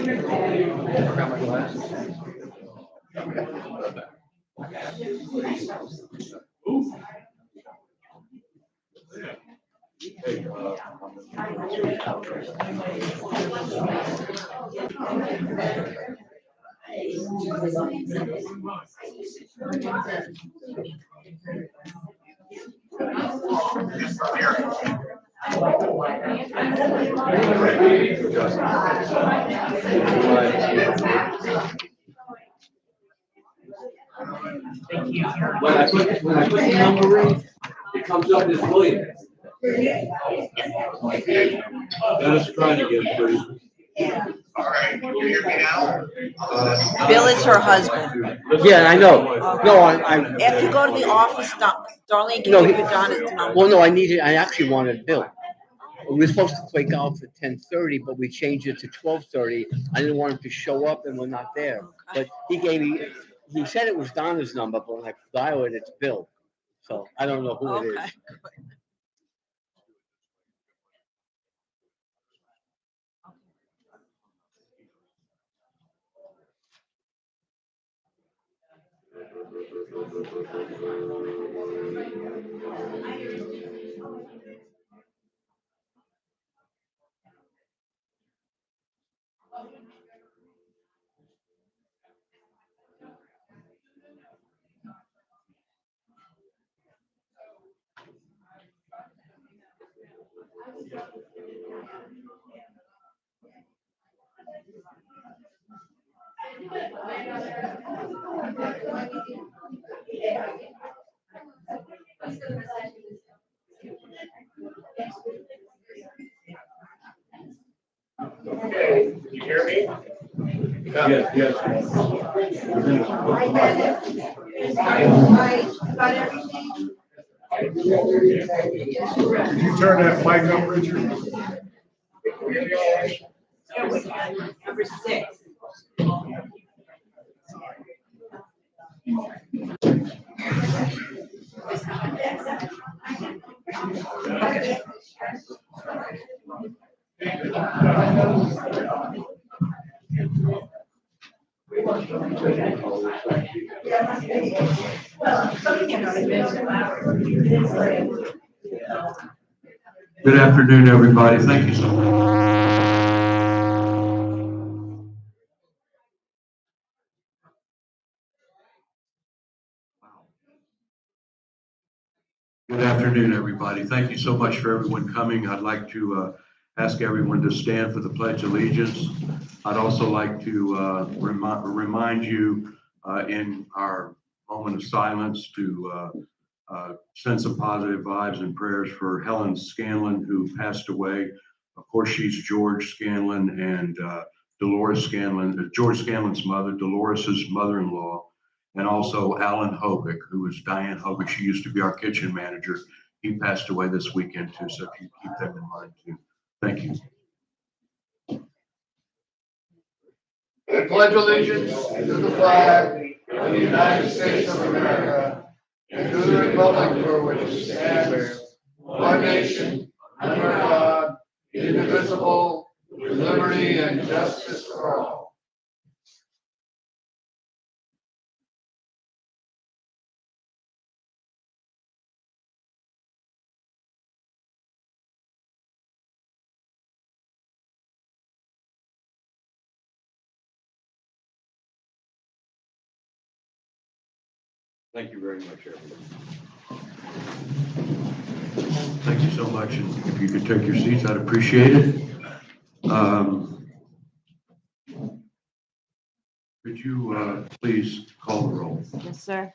Forgot my glasses. When I put the number in, it comes up as William. Dennis trying to get through. All right, can you hear me now? Bill is her husband. Yeah, I know. No, I. After you go to the office, Darlene No, can give you Donna's number. Well, no, I actually wanted Bill. We were supposed to play golf at 10:30, but we changed it to 12:30. I didn't want him to show up and we're not there. But he said it was Donna's number, but when I dialed it, it's Bill. So I don't know who it is. Okay. Okay, can you hear me? Yes. Could you turn that mic up, Richard? Number 6. Good afternoon, everybody. Thank you so much. Good afternoon, everybody. Thank you so much for everyone coming. I'd like to ask everyone to stand for the Pledge of Allegiance. I'd also like to remind you in our moment of silence to send some positive vibes and prayers for Helen Scanlon, who passed away. Of course, she's George Scanlon and Dolores Scanlon, George Scanlon's mother, Dolores's mother-in-law, and also Alan Hobick, who was Diane Hobick. She used to be our kitchen manager. He passed away this weekend too, so if you keep that in mind too. Thank you. I pledge allegiance to the flag of the United States of America and to the republic for which it stands, one nation, under God, indivisible, with liberty and justice for all. Thank you very much, everyone. Thank you so much. And if you could take your seats, I'd appreciate it. Could you please call the roll? Yes, sir.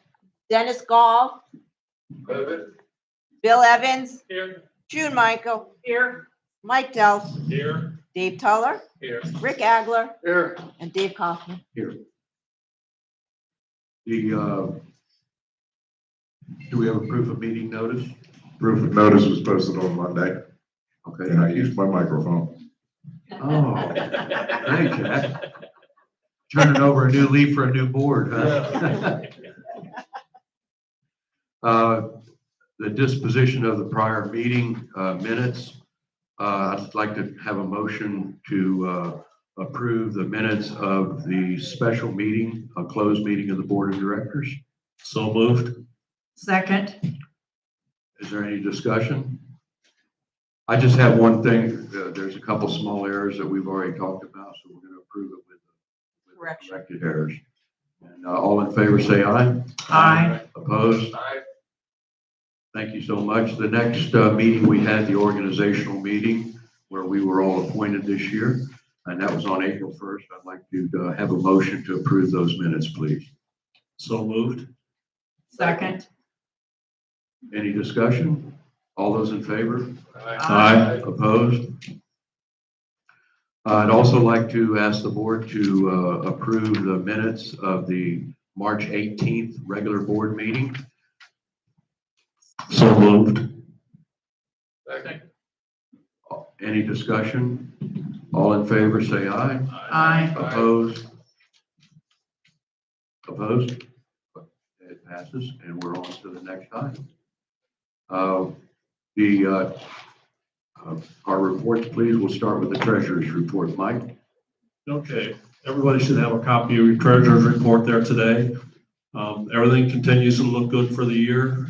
Dennis Gall. Present. Bill Evans. Here. June Michael. Here. Mike Delf. Here. Dave Tuller. Here. Rick Agler. Here. And Dave Kaufman. Here. Do we have a proof of meeting notice? Proof of notice was posted on Monday, Okay. and I used my microphone. Oh, thanks, Jack. Turning over a new leaf for a new board, huh? The disposition of the prior meeting minutes. I'd like to have a motion to approve the minutes of the special meeting, a closed meeting of the Board of Directors. So moved. Second. Is there any discussion? I just have one thing. There's a couple small errors that we've already talked about, so we're going to approve it with the Correction. corrected errors. And all in favor, say aye. Aye. Opposed? Aye. Thank you so much. The next meeting, we had the organizational meeting where we were all appointed this year, and that was on April 1st. I'd like to have a motion to approve those minutes, please. So moved. Second. Any discussion? All those in favor? Aye. Opposed? I'd also like to ask the board to approve the minutes of the March 18th regular board meeting. So moved. Second. Any discussion? All in favor, say aye. Aye. Opposed? Opposed? It passes, and we're on to the next item. Our reports, please. We'll start with the treasurer's report. Mike? Okay, everybody should have a copy of your treasurer's report there today. Everything continues to look good for the year.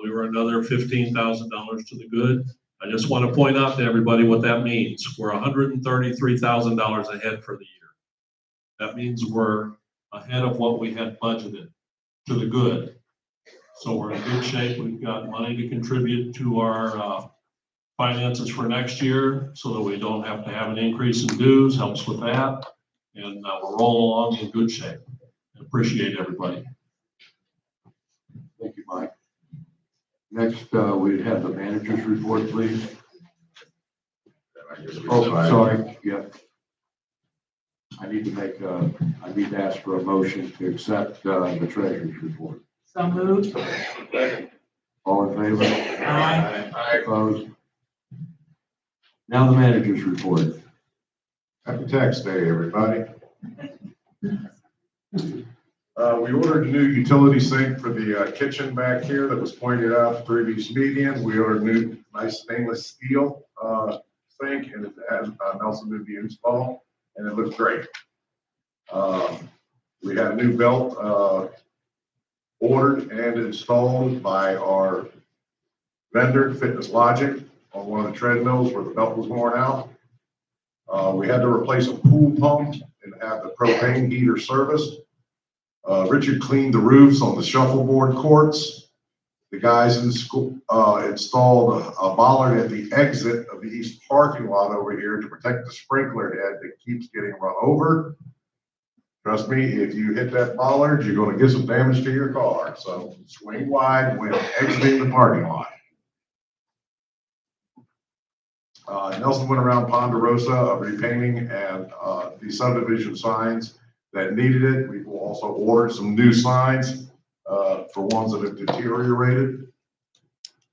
We were another $15,000 to the good. I just want to point out to everybody what that means. We're $133,000 ahead for the year. That means we're ahead of what we had budgeted to the good. So we're in good shape. We've got money to contribute to our finances for next year so that we don't have to have an increase in dues, helps with that. And we're rolling along in good shape. I appreciate everybody. Thank you, Mike. Next, we have the manager's report, please. Oh, sorry, yeah. I need to ask for a motion to accept the treasurer's report. So moved. All in favor? Aye. Opposed? Now the manager's report. Happy Tax Day, everybody. We ordered a new utility sink for the kitchen back here that was pointed out at the previous meeting. We ordered a new nice stainless steel sink, and it has Nelson Movie install, and it looks great. We had a new belt ordered and installed by our vendor, Fitness Logic, on one of the treadmills where the belt was worn out. We had to replace a pool pump and have the propane heater serviced. Richard cleaned the roofs on the shuffleboard courts. The guys in school installed a bollard at the exit of the east parking lot over here to protect the sprinkler head that keeps getting run over. Trust me, if you hit that bollard, you're going to get some damage to your car. So swing wide when exiting the parking lot. Nelson went around Ponderosa repainting and the subdivision signs that needed it. We've also ordered some new signs for ones that have deteriorated.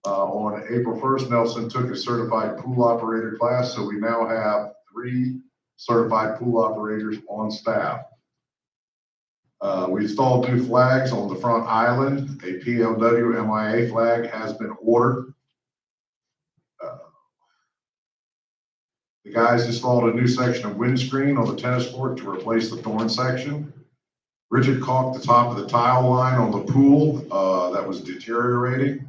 On April 1st, Nelson took a certified pool operator class, so we now have 3 certified pool operators on staff. We installed new flags on the front island. A PLW MIA flag has been ordered. The guys installed a new section of windscreen on the tennis court to replace the thorn section. Richard caulked the top of the tile line on the pool that was deteriorating.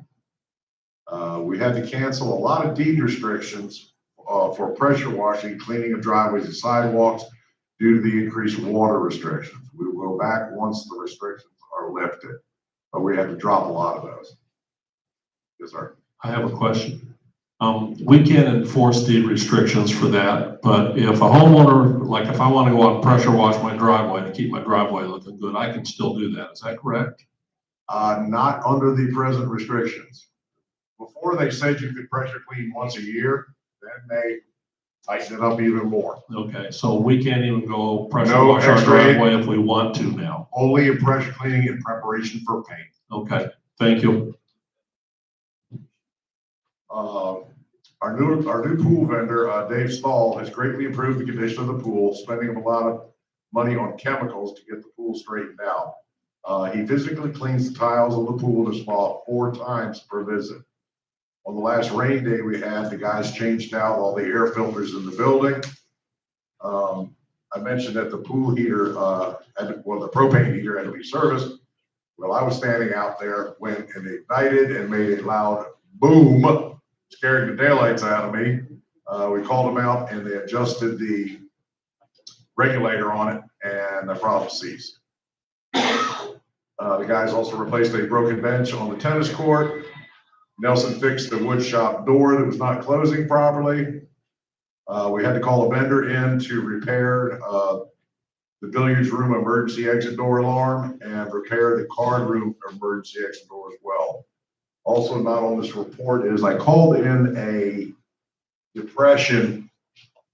We had to cancel a lot of deed restrictions for pressure washing, cleaning of driveways and sidewalks due to the increased water restrictions. We will go back once the restrictions are lifted, but we had to drop a lot of those. Yes, sir. I have a question. We can't enforce deed restrictions for that, but if a homeowner, like if I want to go out and pressure wash my driveway to keep my driveway looking good, I can still do that. Is that correct? Not under the present restrictions. Before they said you could pressure clean once a year, then they tightened it up even more. Okay, so we can't even go pressure No wash our X-ray. driveway if we want to now. Only in pressure cleaning in preparation for paint. Okay, thank you. Our new pool vendor, Dave Stahl, has greatly improved the condition of the pool, spending a lot of money on chemicals to get the pool straightened out. He physically cleans the tiles of the pool and spa 4 times per visit. On the last rain day we had, the guys changed out all the air filters in the building. I mentioned that the pool heater, the propane heater had to be serviced. Well, I was standing out there when it ignited and made a loud boom, scaring the daylights out of me. We called them out and they adjusted the regulator on it and the problem ceased. The guys also replaced a broken bench on the tennis court. Nelson fixed the wood shop door that was not closing properly. We had to call a vendor in to repair the billiards room emergency exit door alarm and repair the card room emergency exit door as well. Also not on this report is I called in a depression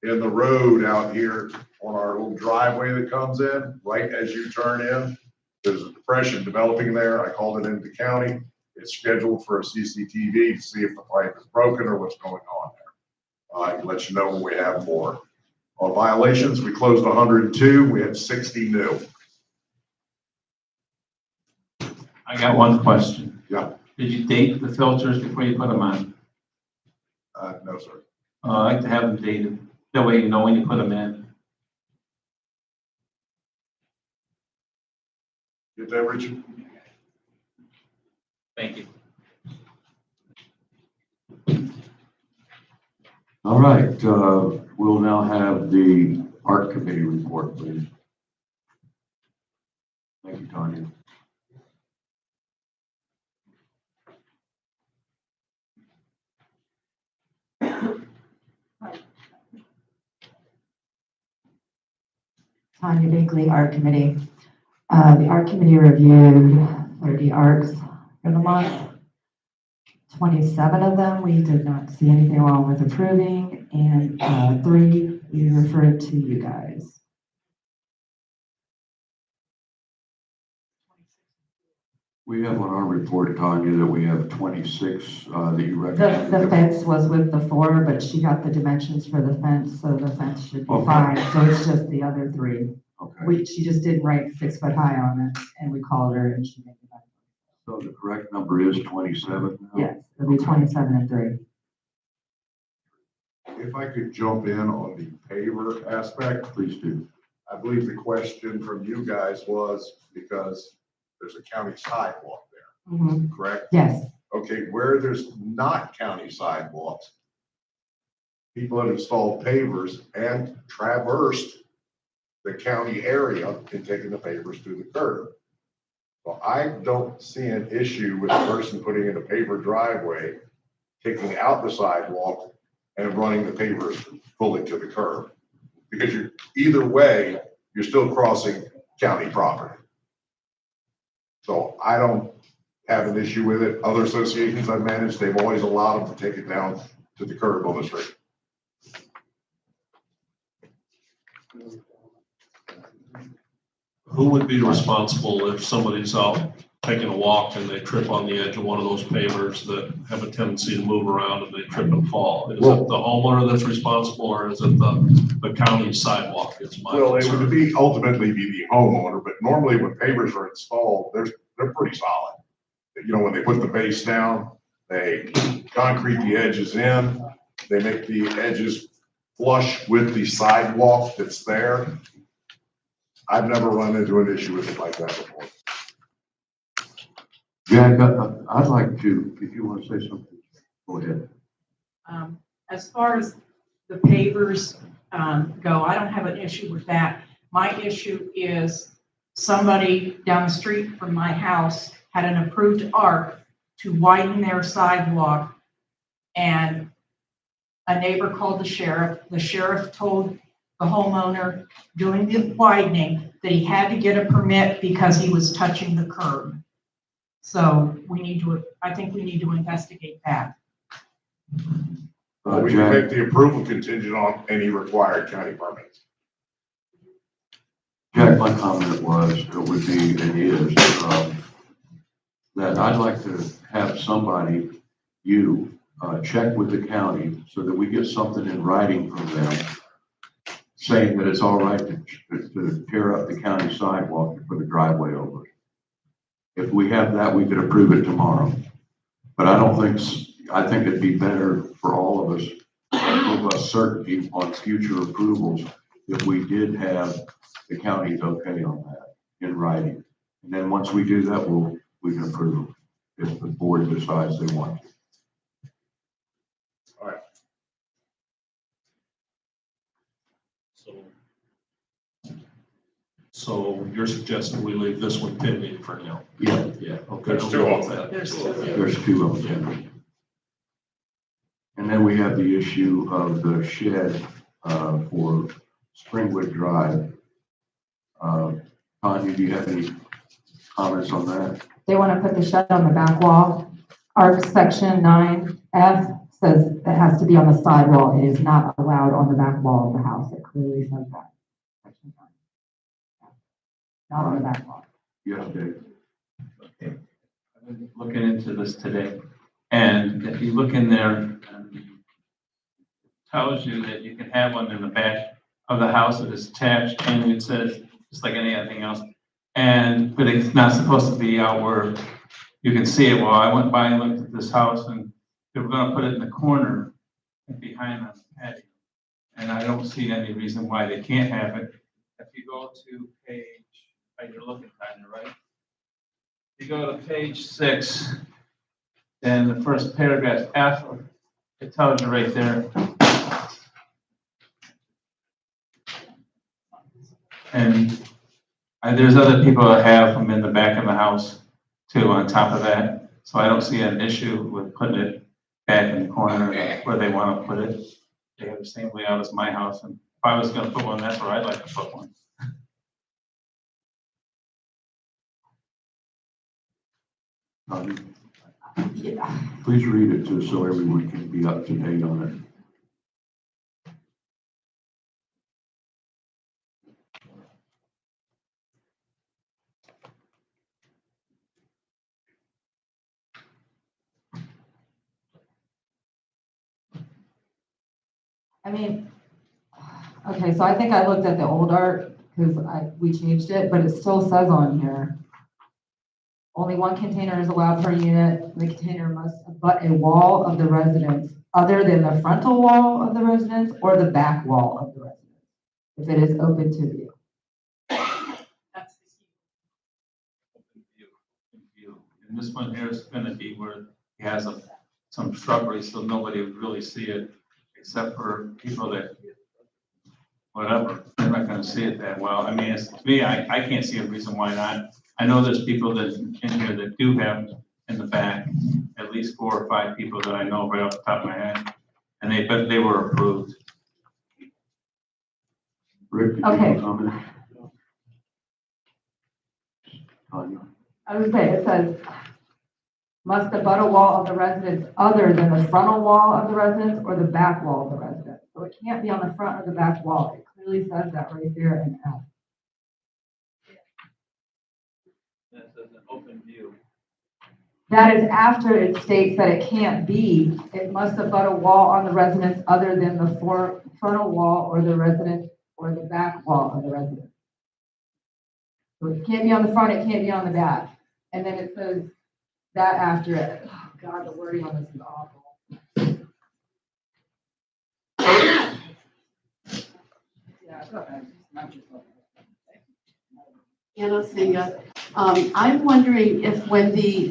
in the road out here on our little driveway that comes in, right as you turn in. There's a depression developing there. I called it into the county. It's scheduled for a CCTV to see if the pipe is broken or what's going on there. I can let you know when we have more. On violations, we closed 102. We had 60 new. I got one question. Yeah. Did you date the filters before you put them on? No, sir. I like to have them dated. That way you know when you put them in. Get that, Richard? Thank you. All right, we'll now have the art committee report, please. Thank you, Tanya. Tanya Binkley, Art Committee. The Art Committee reviewed 30 arts for the month. 27 of them we did not see anything wrong with approving, and 3 we referred to you guys. We have on our report, Tanya, that we have 26 that you recommend. The fence was with the 4, but she got the dimensions for the fence, so the fence should be Okay. fine. So it's just the other 3. Okay, She just didn't write 6 foot high on it, and we called her and she made it back. so the correct number is 27 now? Yes, it'll be 27 and 3. If I could jump in on the paver aspect, Please do. I believe the question from you guys was because there's a county sidewalk there, Mhm. correct? Yes, Okay, where there's not county sidewalks, people have installed pavers and traversed the county area and taken the pavers to the curb. So I don't see an issue with the person putting in a paver driveway, taking out the sidewalk and running the pavers fully to the curb. Because either way, you're still crossing county property. So I don't have an issue with it. Other associations I've managed, they've always allowed them to take it down to the curb on the street. Who would be responsible if somebody's out taking a walk and they trip on the edge of one of those pavers that have a tendency to move around and they trip and fall? Is it the homeowner that's responsible, or is it the county sidewalk? Is my Well, it concern. would be ultimately be the homeowner, but normally when pavers are installed, they're pretty solid. You know, when they put the base down, they concrete the edges in, they make the edges flush with the sidewalk that's there. I've never run into an issue with it like that before. Jack, I'd like to, if you want to say something, go ahead. As far as the pavers go, I don't have an issue with that. My issue is somebody down the street from my house had an approved arc to widen their sidewalk, and a neighbor called the sheriff. The sheriff told the homeowner doing the widening that he had to get a permit because he was touching the curb. So I think we need to investigate that. We can make the approval contingent on any required county permits. Jack, my comment was, it would be, and is, that I'd like to have somebody, check with the county so that we get something in writing from them saying that it's all right to tear up the county sidewalk to put a driveway over it. If we have that, we could approve it tomorrow. But I think it'd be better for all of us, to give us certainty on future approvals, if we did have the county's okay on that in writing. And then once we do that, we can approve if the board decides they want to. So you're suggesting we leave this one pending for now? Yeah, Yeah, okay. There's two of them. there's two of them. And then we have the issue of the shed for Springwood Drive. Tanya, do you have any comments on that? They want to put the shed on the back wall. ARC section 9F says it has to be on the side wall. It is not allowed on the back wall of the house. It clearly says that. Section 9. Not on the back wall. Yes, Dave. Okay. I've been looking into this today, and if you look in there, it tells you that you can have one in the back of the house that is attached, and it says, just like anything else, but it's not supposed to be out where you can see it. Well, I went by and looked at this house, and they were gonna put it in the corner behind the patio, and I don't see any reason why they can't have it. If you go to page, you're looking kind of right. If you go to page 6, then the first paragraph after, it tells you right there. And there's other people that have them in the back of the house too, on top of that. So I don't see an issue with putting it back in the corner where they want to put it. They have the same layout as my house, and if I was gonna put one, that's where I'd like to put one. Please read it too, so everyone can be up to date on it. I mean, okay, so I think I looked at the old art because we changed it, but it still says on here, only one container is allowed per unit. The container must abut a wall of the residence other than the frontal wall of the residence or the back wall of the residence, if it is open to view. That's the key. Open view. And this one here is gonna be where he has some shrubbery, so nobody would really see it, except for people that, whatever, they're not gonna see it that well. I mean, to me, I can't see a reason why not. I know there's people that in here that do have in the back, at least 4 or 5 people that I know right off the top of my head, and but they were approved. Rick, did you Okay. have a comment? Tanya? I would say it says, must abut a wall of the residence other than the frontal wall of the residence or the back wall of the residence. So it can't be on the front or the back wall. It clearly says that right there in F. This is an open view. That is after it states that it can't be. It must abut a wall on the residence other than the frontal wall or the residence or the back wall of the residence. So it can't be on the front, it can't be on the back. And then it says that after it. Oh God, the wording on this is awful. Yeah, go ahead. Anna Singa. I'm wondering if when the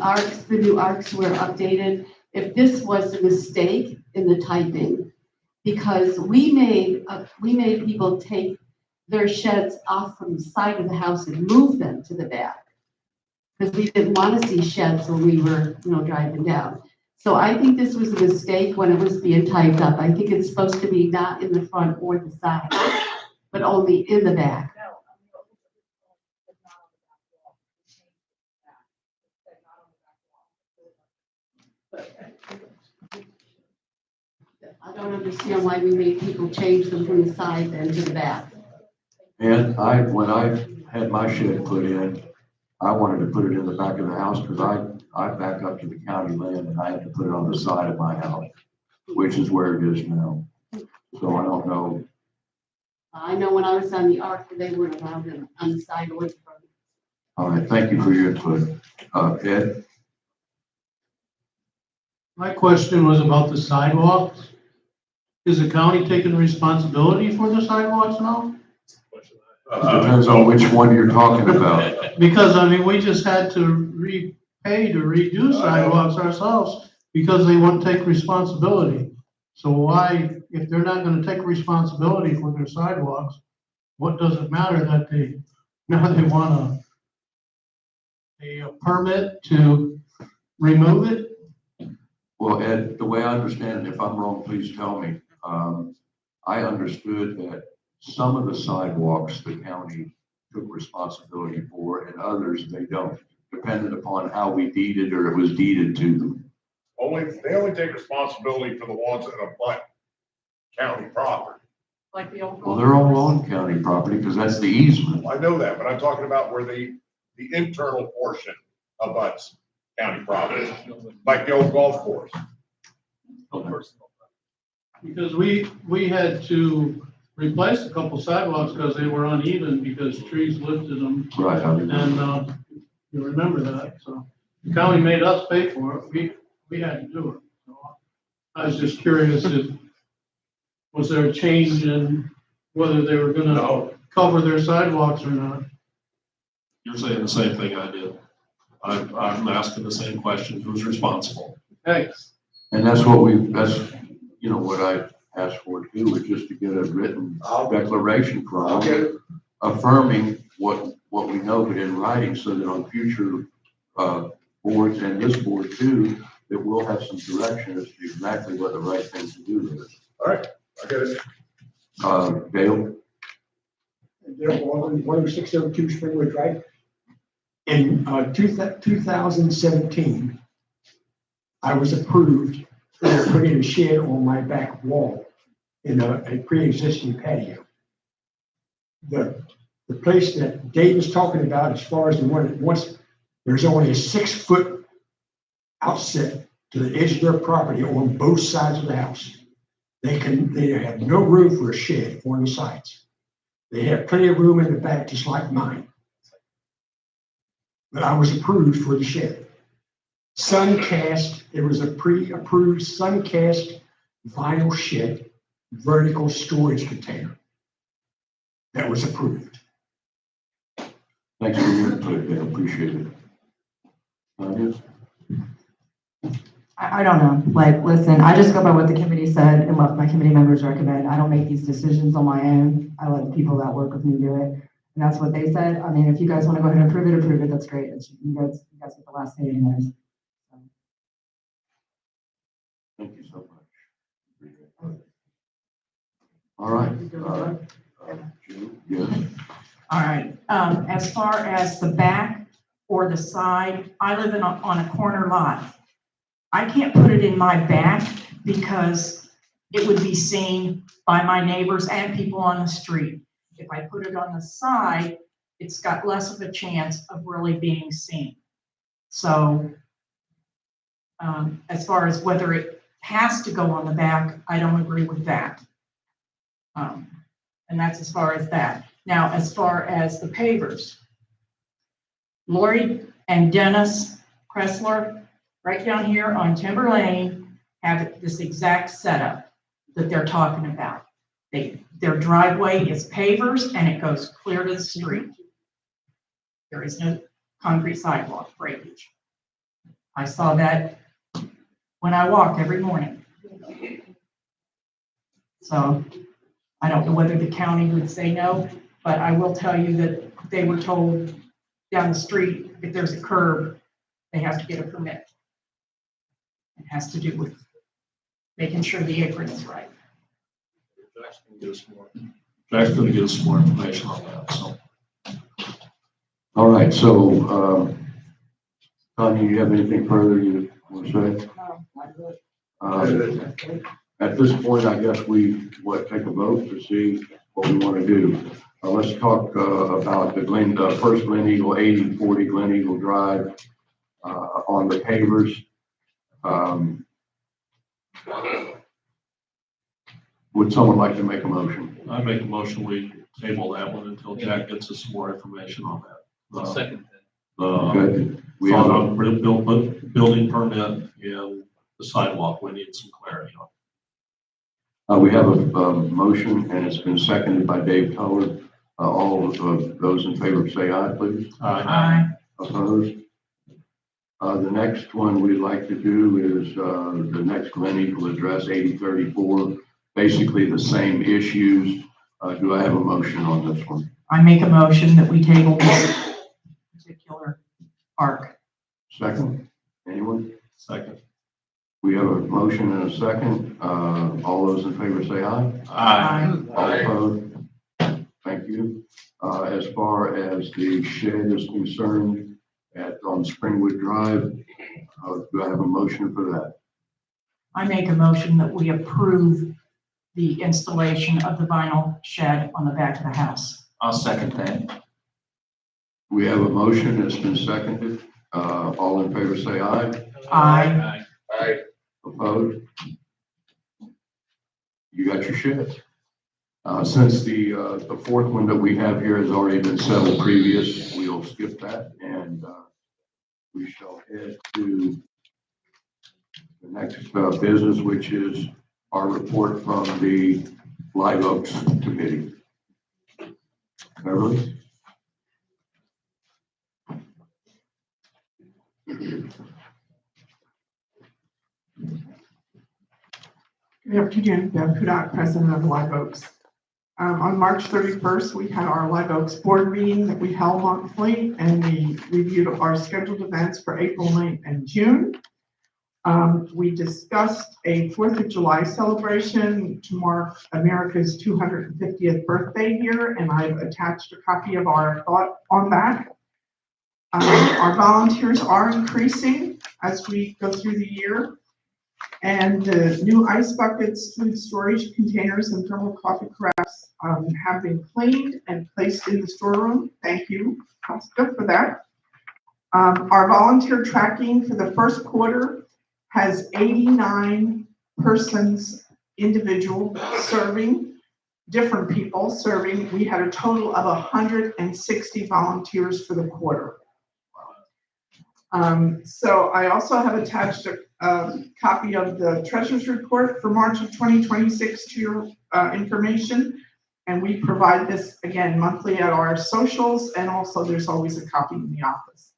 new arcs were updated, if this was a mistake in the typing, because we made people take their sheds off from the side of the house and move them to the back, because we didn't want to see sheds when we were, driving down. So I think this was a mistake when it was being typed up. I think it's supposed to be not in the front or the side, but only in the back. I don't understand why we made people change them from the side then to the back. And when I had my shed put in, I wanted to put it in the back of the house because I back up to the county land and I had to put it on the side of my house, which is where it is now. So I don't know. I know when I was on the arc, they weren't allowed them on the side away from it. All right, thank you for your input. Ed? My question was about the sidewalks. Is the county taking responsibility for the sidewalks now? Depends on which one you're talking about. Because, I mean, we just had to repay to redo sidewalks ourselves because they wouldn't take responsibility. So why, if they're not gonna take responsibility for their sidewalks, what does it matter that now they want a permit to remove it? Well, Ed, the way I understand it, if I'm wrong, please tell me. I understood that some of the sidewalks the county took responsibility for and others they don't, depending upon how we deeded or it was deeded to them. They only take responsibility for the ones that abut county property. Like the old. Well, they're all on county property because that's the easement. I know that, but I'm talking about where the internal portion abuts county property, like the old golf course. Because we had to replace a couple sidewalks because they were uneven because trees lifted them. Right. And, you remember that, so the county made us pay for it. We had to do it. So I was just curious was there a change in whether they were gonna cover their sidewalks or not? You're saying the same thing I did. I'm asking the same question, who's responsible? Thanks. And that's you know, what I asked for too, was just to get a written declaration from them, affirming what we know, but in writing, so that on future boards and this board too, that we'll have some direction as to exactly what the right thing to do is. All right, I get it. Dale? Dale Baldwin, 10602 Springwood Drive. In 2017, I was approved for putting a shed on my back wall in a pre-existing patio. The place that Dave was talking about, as far as the one that wants, there's only a 6-foot outset to the edge of their property on both sides of the house. They have no room for a shed on the sides. They have plenty of room in the back, just like mine. But I was approved for the shed. Suncast, it was a pre-approved Suncast vinyl shed, vertical storage container that was approved. Thanks for your input, Dale. Appreciate it. I don't know, like, listen, I just go by what the committee said and what my committee members recommend. I don't make these decisions on my own. I let the people that work with me do it. And that's what they said. I mean, if you guys want to go ahead and approve it, that's great. You guys get the last say anyways. Thank you so much. All right. Jim, yes. All right, as far as the back or the side, I live on a corner lot. I can't put it in my back because it would be seen by my neighbors and people on the street. If I put it on the side, it's got less of a chance of really being seen. So, as far as whether it has to go on the back, I don't agree with that. And that's as far as that. Now, as far as the pavers, Lori and Dennis Kressler, right down here on Timber Lane, have this exact setup that they're talking about. Their driveway is pavers and it goes clear to the street. There is no concrete sidewalk breakage. I saw that when I walk every morning. So I don't know whether the county would say no, but I will tell you that they were told down the street, if there's a curb, they have to get a permit. It has to do with making sure the apron is right. Jack's going to give us some more information on that, so. All right, so, Tanya, you have anything further you want to say? At this point, I guess we take a vote to see what we want to do. Let's talk about the first Glen Eagle 8040 Glen Eagle Drive on the pavers. Would someone like to make a motion? I make a motion, we table that one until Jack gets us some more information on that. Second. Okay. We have a building permit and the sidewalk, we need some clarity on. We have a motion and it's been seconded by Dave Toller All of those in favor say aye, please. Aye. Opposed? The next one we'd like to do is, the next Glen Eagle address, 8034, basically the same issues. Do I have a motion on this one? I make a motion that we table this particular ARC. Second? Anyone? Second. We have a motion and a second. All those in favor say aye. Aye. All opposed? Thank you. As far as the shed is concerned on Springwood Drive, do I have a motion for that? I make a motion that we approve the installation of the vinyl shed on the back of the house. I'll second that. We have a motion that's been seconded. All in favor say aye. Aye. Opposed? You got your shed. Since the fourth one that we have here has already been settled previous, we'll skip that and we shall head to the next business, which is our report from the Live Oaks Committee. Beverly? Good afternoon, Deb Hudak, President of Live Oaks. On March 31st, we had our Live Oaks board meeting that we held monthly, and we reviewed our scheduled events for April, May, and June. We discussed a 4th of July celebration to mark America's 250th birthday here, and I've attached a copy of our thought on that. Our volunteers are increasing as we go through the year. And new ice buckets, food storage containers, and thermal coffee crafts have been cleaned and placed in the storeroom. Thank you, Costa, for that. Our volunteer tracking for the first quarter has 89 persons, individual serving, different people serving. We had a total of 160 volunteers for the quarter. So I also have attached a copy of the treasurer's report for March of 2026 to your information. And we provide this again monthly at our socials, and also there's always a copy in the office.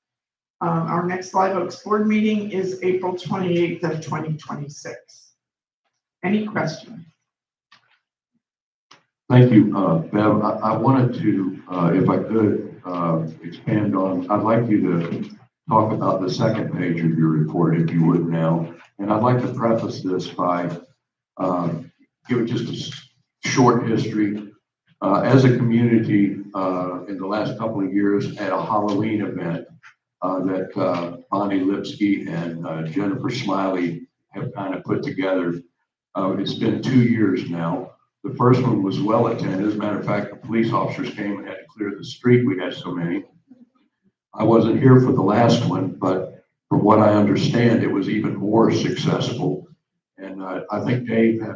Our next Live Oaks board meeting is April 28th of 2026. Any questions? Thank you, Bev. I wanted to, if I could, expand on, I'd like you to talk about the second page of your report, if you would now. And I'd like to preface this by giving just a short history. As a community, in the last couple of years at a Halloween event that Bonnie Lipsky and Jennifer Smiley have kind of put together. It's been 2 years now. The first one was well attended. As a matter of fact, the police officers came and had to clear the street. We had so many. I wasn't here for the last one, but from what I understand, it was even more successful. And I think Dave had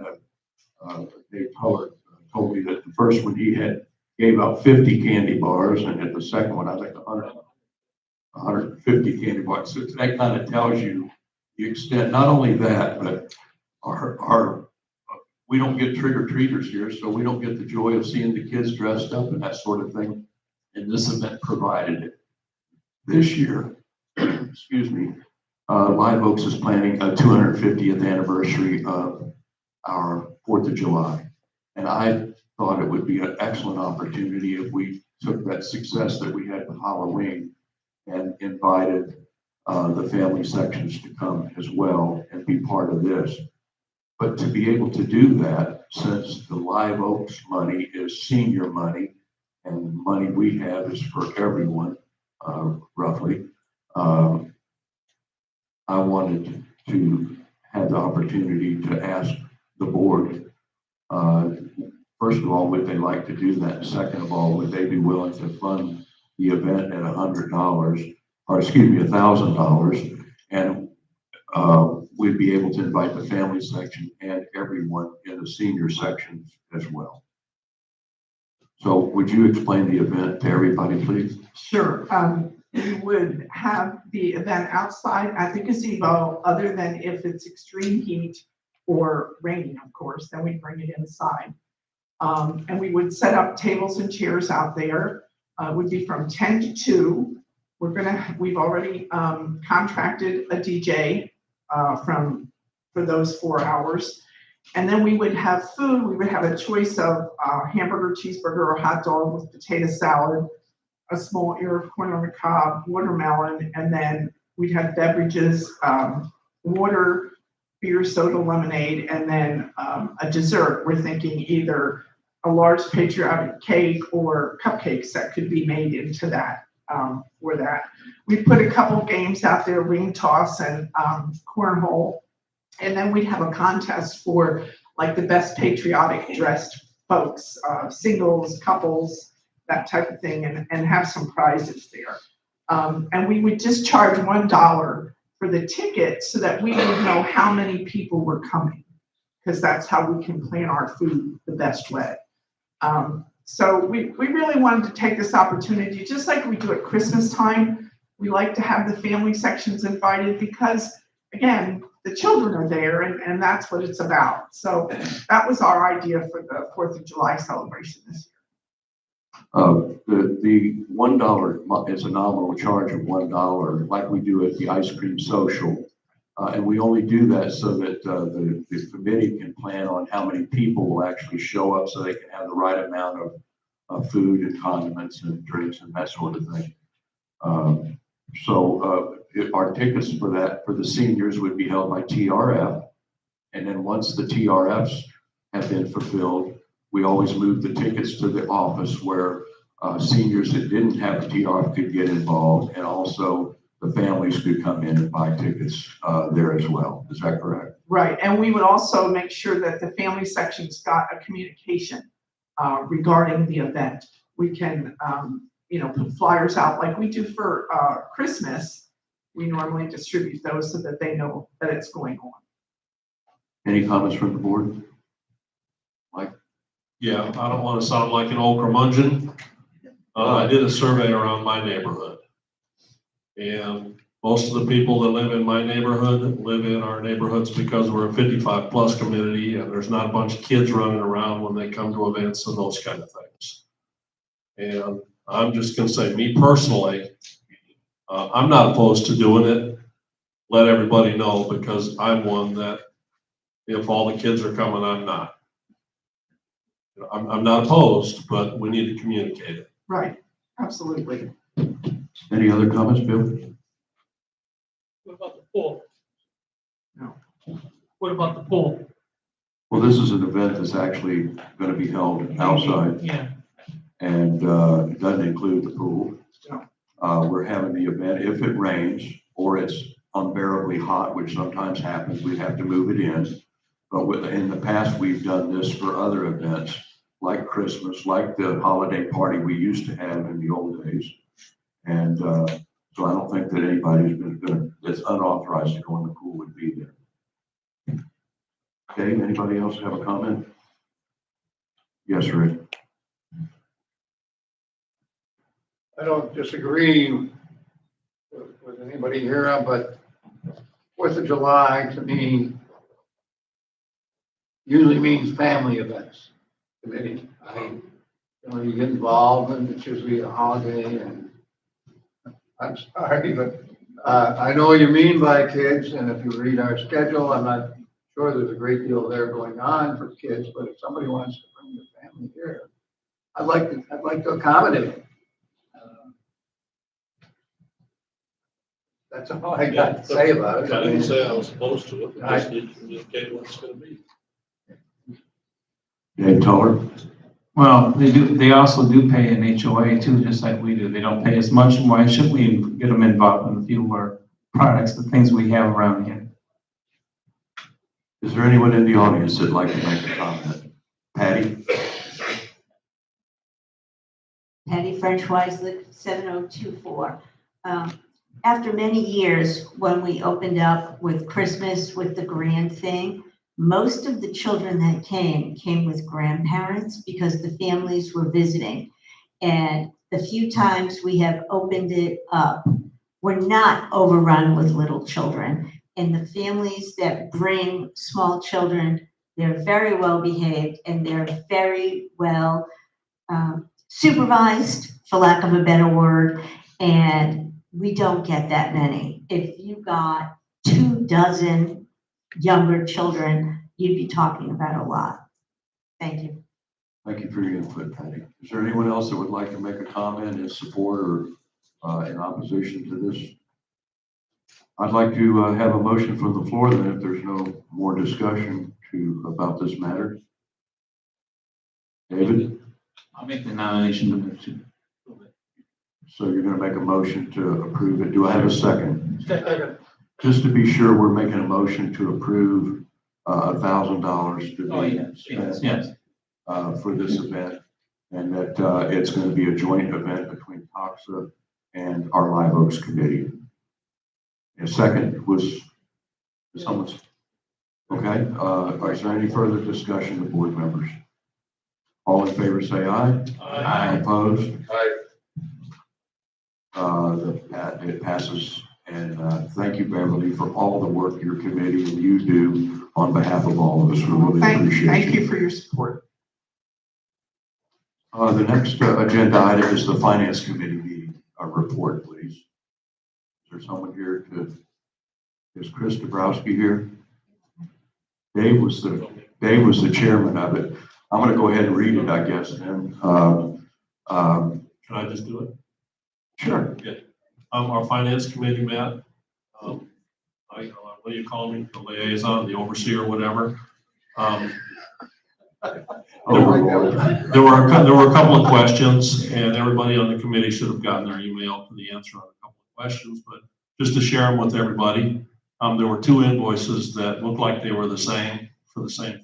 Dave Tuller told me that the first one he had gave out 50 candy bars, and at the second one, I think 150 candy bars. So that kind of tells you the extent. Not only that, but our we don't get trick-or-treaters here, so we don't get the joy of seeing the kids dressed up and that sort of thing. And this event provided it. This year, excuse me, Live Oaks is planning a 250th anniversary of our 4th of July. And I thought it would be an excellent opportunity if we took that success that we had with Halloween and invited the family sections to come as well and be part of this. But to be able to do that, since the Live Oaks money is senior money and the money we have is for everyone, roughly, I wanted to have the opportunity to ask the board, first of all, would they like to do that? Second of all, would they be willing to fund the event at $100, or excuse me, $1,000, and we'd be able to invite the family section and everyone in the senior sections as well. So would you explain the event to everybody, please? Sure. We would have the event outside at the gazebo, other than if it's extreme heat or raining, of course, then we bring it inside. And we would set up tables and chairs out there. It would be from 10 to 2. We've already contracted a DJ for those 4 hours. And then we would have food. We would have a choice of hamburger, cheeseburger, or hot dog with potato salad, a small ear of corn on the cob, watermelon, and then we'd have beverages, water, beer, soda, lemonade, and then a dessert. We're thinking either a large patriotic cake or cupcakes that could be made into that for that. We put a couple games out there, ring toss and cornhole. And then we'd have a contest for like the best patriotic dressed folks, singles, couples, that type of thing, and have some prizes there. And we would just charge $1 for the ticket so that we would know how many people were coming, because that's how we can plan our food the best way. So we really wanted to take this opportunity, just like we do at Christmas time. We like to have the family sections invited because, again, the children are there and that's what it's about. So that was our idea for the 4th of July celebration this year. The $1 is a nominal charge of $1, like we do at the ice cream social. And we only do that so that the committee can plan on how many people will actually show up so they can have the right amount of food and condiments and drinks and that sort of thing. Our tickets for the seniors would be held by TRF. And then once the TRFs have been fulfilled, we always move the tickets to the office where seniors that didn't have the TRF could get involved, and also the families could come in and buy tickets there as well. Is that correct? Right, and we would also make sure that the family sections got a communication regarding the event. We can, put flyers out like we do for Christmas. We normally distribute those so that they know that it's going on. Any comments from the board? Mike? Yeah, I don't want to sound like an old curmudgeon. I did a survey around my neighborhood. And most of the people that live in my neighborhood live in our neighborhoods because we're a 55+ community and there's not a bunch of kids running around when they come to events and those kind of things. And I'm just going to say, me personally, I'm not opposed to doing it. Let everybody know, because I'm one that if all the kids are coming, I'm not. I'm not opposed, but we need to communicate it. Right, absolutely. Any other comments, Bill? What about the pool? No. What about the pool? Well, this is an event that's actually going to be held outside. Yeah. And it doesn't include the pool. No. We're having the event, if it rains or it's unbearably hot, which sometimes happens, we have to move it in. But in the past, we've done this for other events, like Christmas, like the holiday party we used to have in the old days. And so I don't think that anybody that's unauthorized to go in the pool would be there. Okay, anybody else have a comment? Yes, Rick. I don't disagree with anybody here, but 4th of July to me usually means family events to me. You get involved and it's usually a holiday, and I'm sorry, but I know what you mean by kids, and if you read our schedule, I'm not sure there's a great deal there going on for kids, but if somebody wants to bring their family here, I'd like to accommodate them. That's all I got to say about it. I didn't say I was opposed to it. I just need to communicate what it's going to be. Dave Toller? Well, they also do pay an HOA too, just like we do. They don't pay as much. Why shouldn't we get them involved in a few of our products, the things we have around here? Is there anyone in the audience that'd like to make a comment? Patty? Patty French Weislich, 7024. After many years, when we opened up with Christmas with the grand thing, most of the children that came with grandparents because the families were visiting. And the few times we have opened it up, we're not overrun with little children. And the families that bring small children They're very well behaved and they're very well supervised, for lack of a better word, and we don't get that many. If you got 24 younger children, you'd be talking about a lot. Thank you. Thank you for your input, Patty. Is there anyone else that would like to make a comment in support or in opposition to this? I'd like to have a motion from the floor then if there's no more discussion about this matter. David? I'll make the nomination to move to. So you're going to make a motion to approve it. Do I have a second? Second. Just to be sure, we're making a motion to approve $1,000 to Oh, be yes, spent yes. for this event, and that it's going to be a joint event between TOXA and our Live Oaks Committee. And second was someone's, okay. Is there any further discussion of board members? All in favor say aye. Aye. Opposed? Aye. It passes. And thank you, Beverly, for all the work your committee and you do on behalf of all of us. We really appreciate it. Thank you for your support. The next agenda item is the Finance Committee meeting report, please. Is there someone here is Chris Dabrowski here? Dave was the chairman of it. I'm going to go ahead and read it, I guess, then. Can I just do it? Sure. Okay. Our finance committee met. What do you call me? The liaison, the overseer, whatever. There were a couple of questions, and everybody on the committee should have gotten their email for the answer on a couple of questions, but just to share them with everybody, there were 2 invoices that looked like they were the same for the same thing.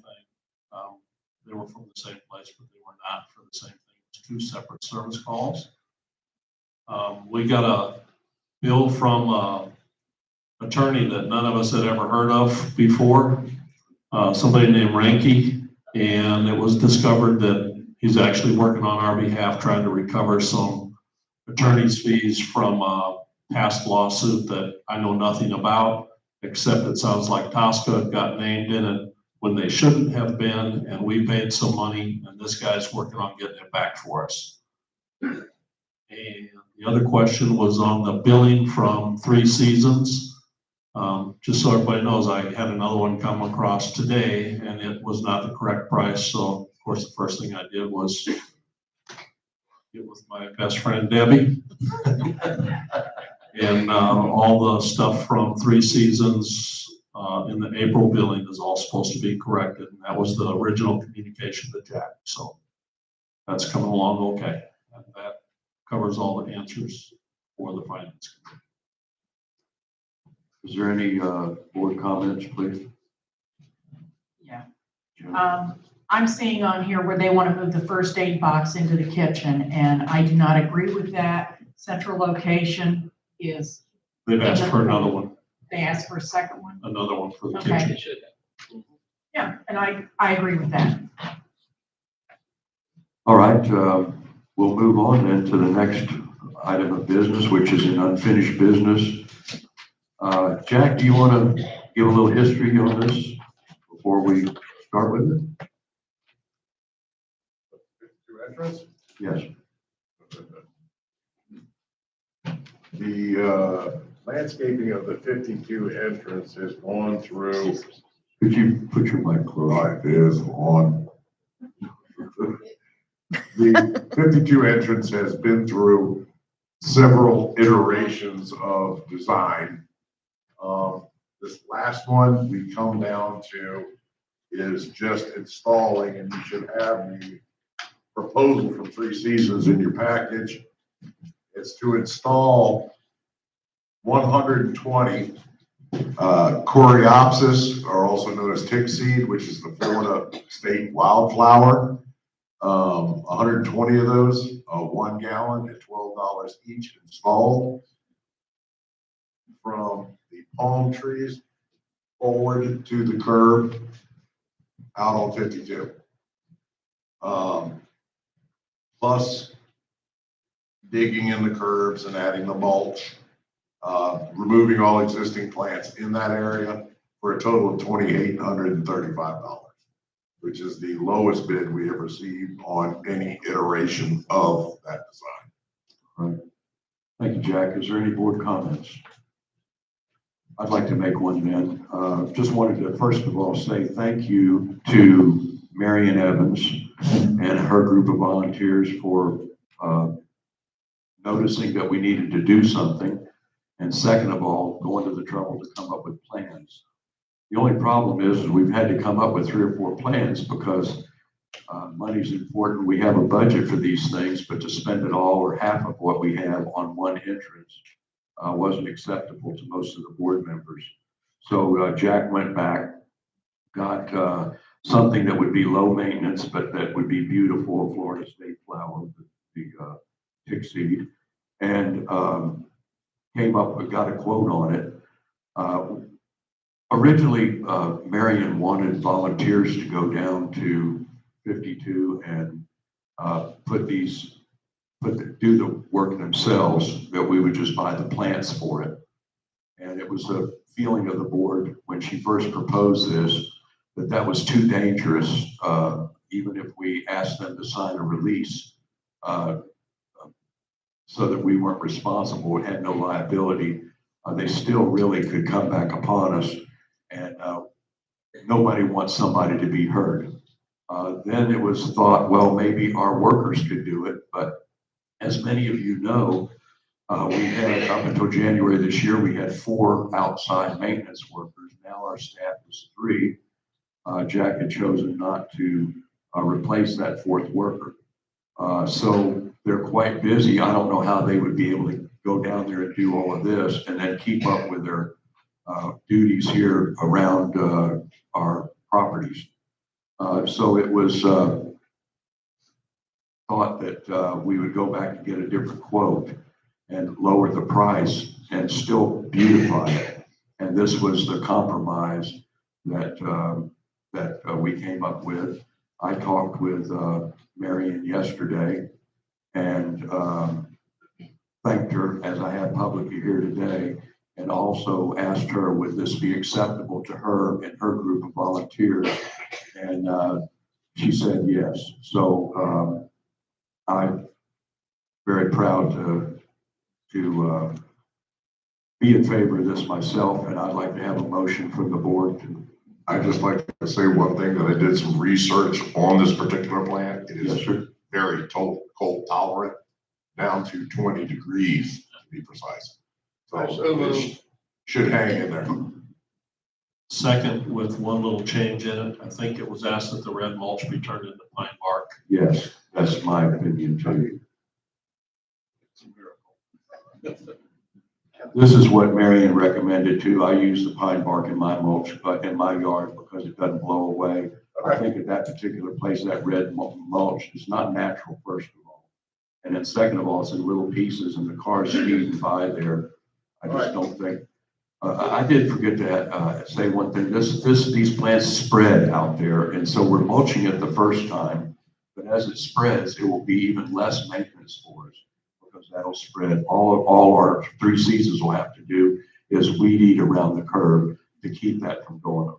They were from the same place, but they were not for the same thing. It's 2 separate service calls. We got a bill from an attorney that none of us had ever heard of before, somebody named Ranke, and it was discovered that he's actually working on our behalf trying to recover some attorney's fees from a past lawsuit that I know nothing about, except it sounds like Tosca got named in it when they shouldn't have been, and we paid some money, and this guy's working on getting it back for us. And the other question was on the billing from 3 Seasons. Just so everybody knows, I had another one come across today, and it was not the correct price. So, of course, the first thing I did was get with my best friend Debbie, and all the stuff from 3 Seasons in the April billing is all supposed to be corrected, and that was the original communication to Jack. So that's coming along okay, and that covers all the answers for the finance committee. Is there any board comments, please? Yeah. I'm seeing on here where they want to move the first aid box into the kitchen, and I do not agree with that. Central location is. They've asked for another one, They asked for a second one? another one for the Okay. kitchen. Yeah, and I agree with that. All right, we'll move on then to the next item of business, which is an unfinished business. Jack, do you want to give a little history on this before we start with it? 2 entrance? Yes. The landscaping of the 52 entrance has gone through. Could you put your mic closer? It is on. The 52 entrance has been through several iterations of design. This last one we come down to is just installing, and you should have the proposal from 3 Seasons in your package. It's to install 120 Coreopsis, or also known as tick seed, which is the Florida state wildflower. 120 of those, 1 gallon at $12 each installed. From the palm trees forward to the curb out on 52. Plus digging in the curbs and adding the mulch, removing all existing plants in that area for a total of $2,835. which is the lowest bid we have received on any iteration of that design. All right. Thank you, Jack. Is there any board comments? I'd like to make one then. Just wanted to, first of all, say thank you to Marion Evans and her group of volunteers for noticing that we needed to do something. And second of all, going to the trouble to come up with plans. The only problem is we've had to come up with 3 or 4 plans because money's important. We have a budget for these things, but to spend it all or half of what we have on one entrance wasn't acceptable to most of the board members. So Jack went back, got something that would be low maintenance, but that would be beautiful, Florida State flower, the tick seed, and came up, got a quote on it. Originally, Marion wanted volunteers to go down to 52 and do the work themselves, that we would just buy the plants for it. And it was a feeling of the board when she first proposed this, that was too dangerous, even if we asked them to sign a release, so that we weren't responsible and had no liability. They still really could come back upon us, and nobody wants somebody to be hurt. Then it was thought, well, maybe our workers could do it, but as many of you know, we had, up until January this year, we had 4 outside maintenance workers. Now our staff is 3. Jack had chosen not to replace that 4th worker. So they're quite busy. I don't know how they would be able to go down there and do all of this and then keep up with their duties here around our properties. So it was thought that we would go back and get a different quote and lower the price and still beautify it. And this was the compromise that we came up with. I talked with Marion yesterday and thanked her, as I have publicly here today, and also asked her, would this be acceptable to her and her group of volunteers? And she said yes. So I'm very proud to be in favor of this myself, and I'd like to have a motion from the board to. I'd just like to say one thing, that I did some research on this particular plant. It is very cold tolerant, down to 20 degrees to be precise. So it should hang in there. Second, with one little change in it, I think it was asked that the red mulch be turned into pine bark. Yes, that's my opinion too. This is what Marion recommended too. I use the pine bark in my mulch, but in my yard, because it doesn't blow away. I think at that particular place, that red mulch is not natural, first of all. And then second of all, it's in little pieces and the cars speeding by there. I just don't think, I did forget to say one thing. These plants spread out there. And so we're mulching it the first time, but as it spreads, it will be even less maintenance for us, because that'll spread. All our 3 seasons will have to do is weed eat around the curb to keep that from going up.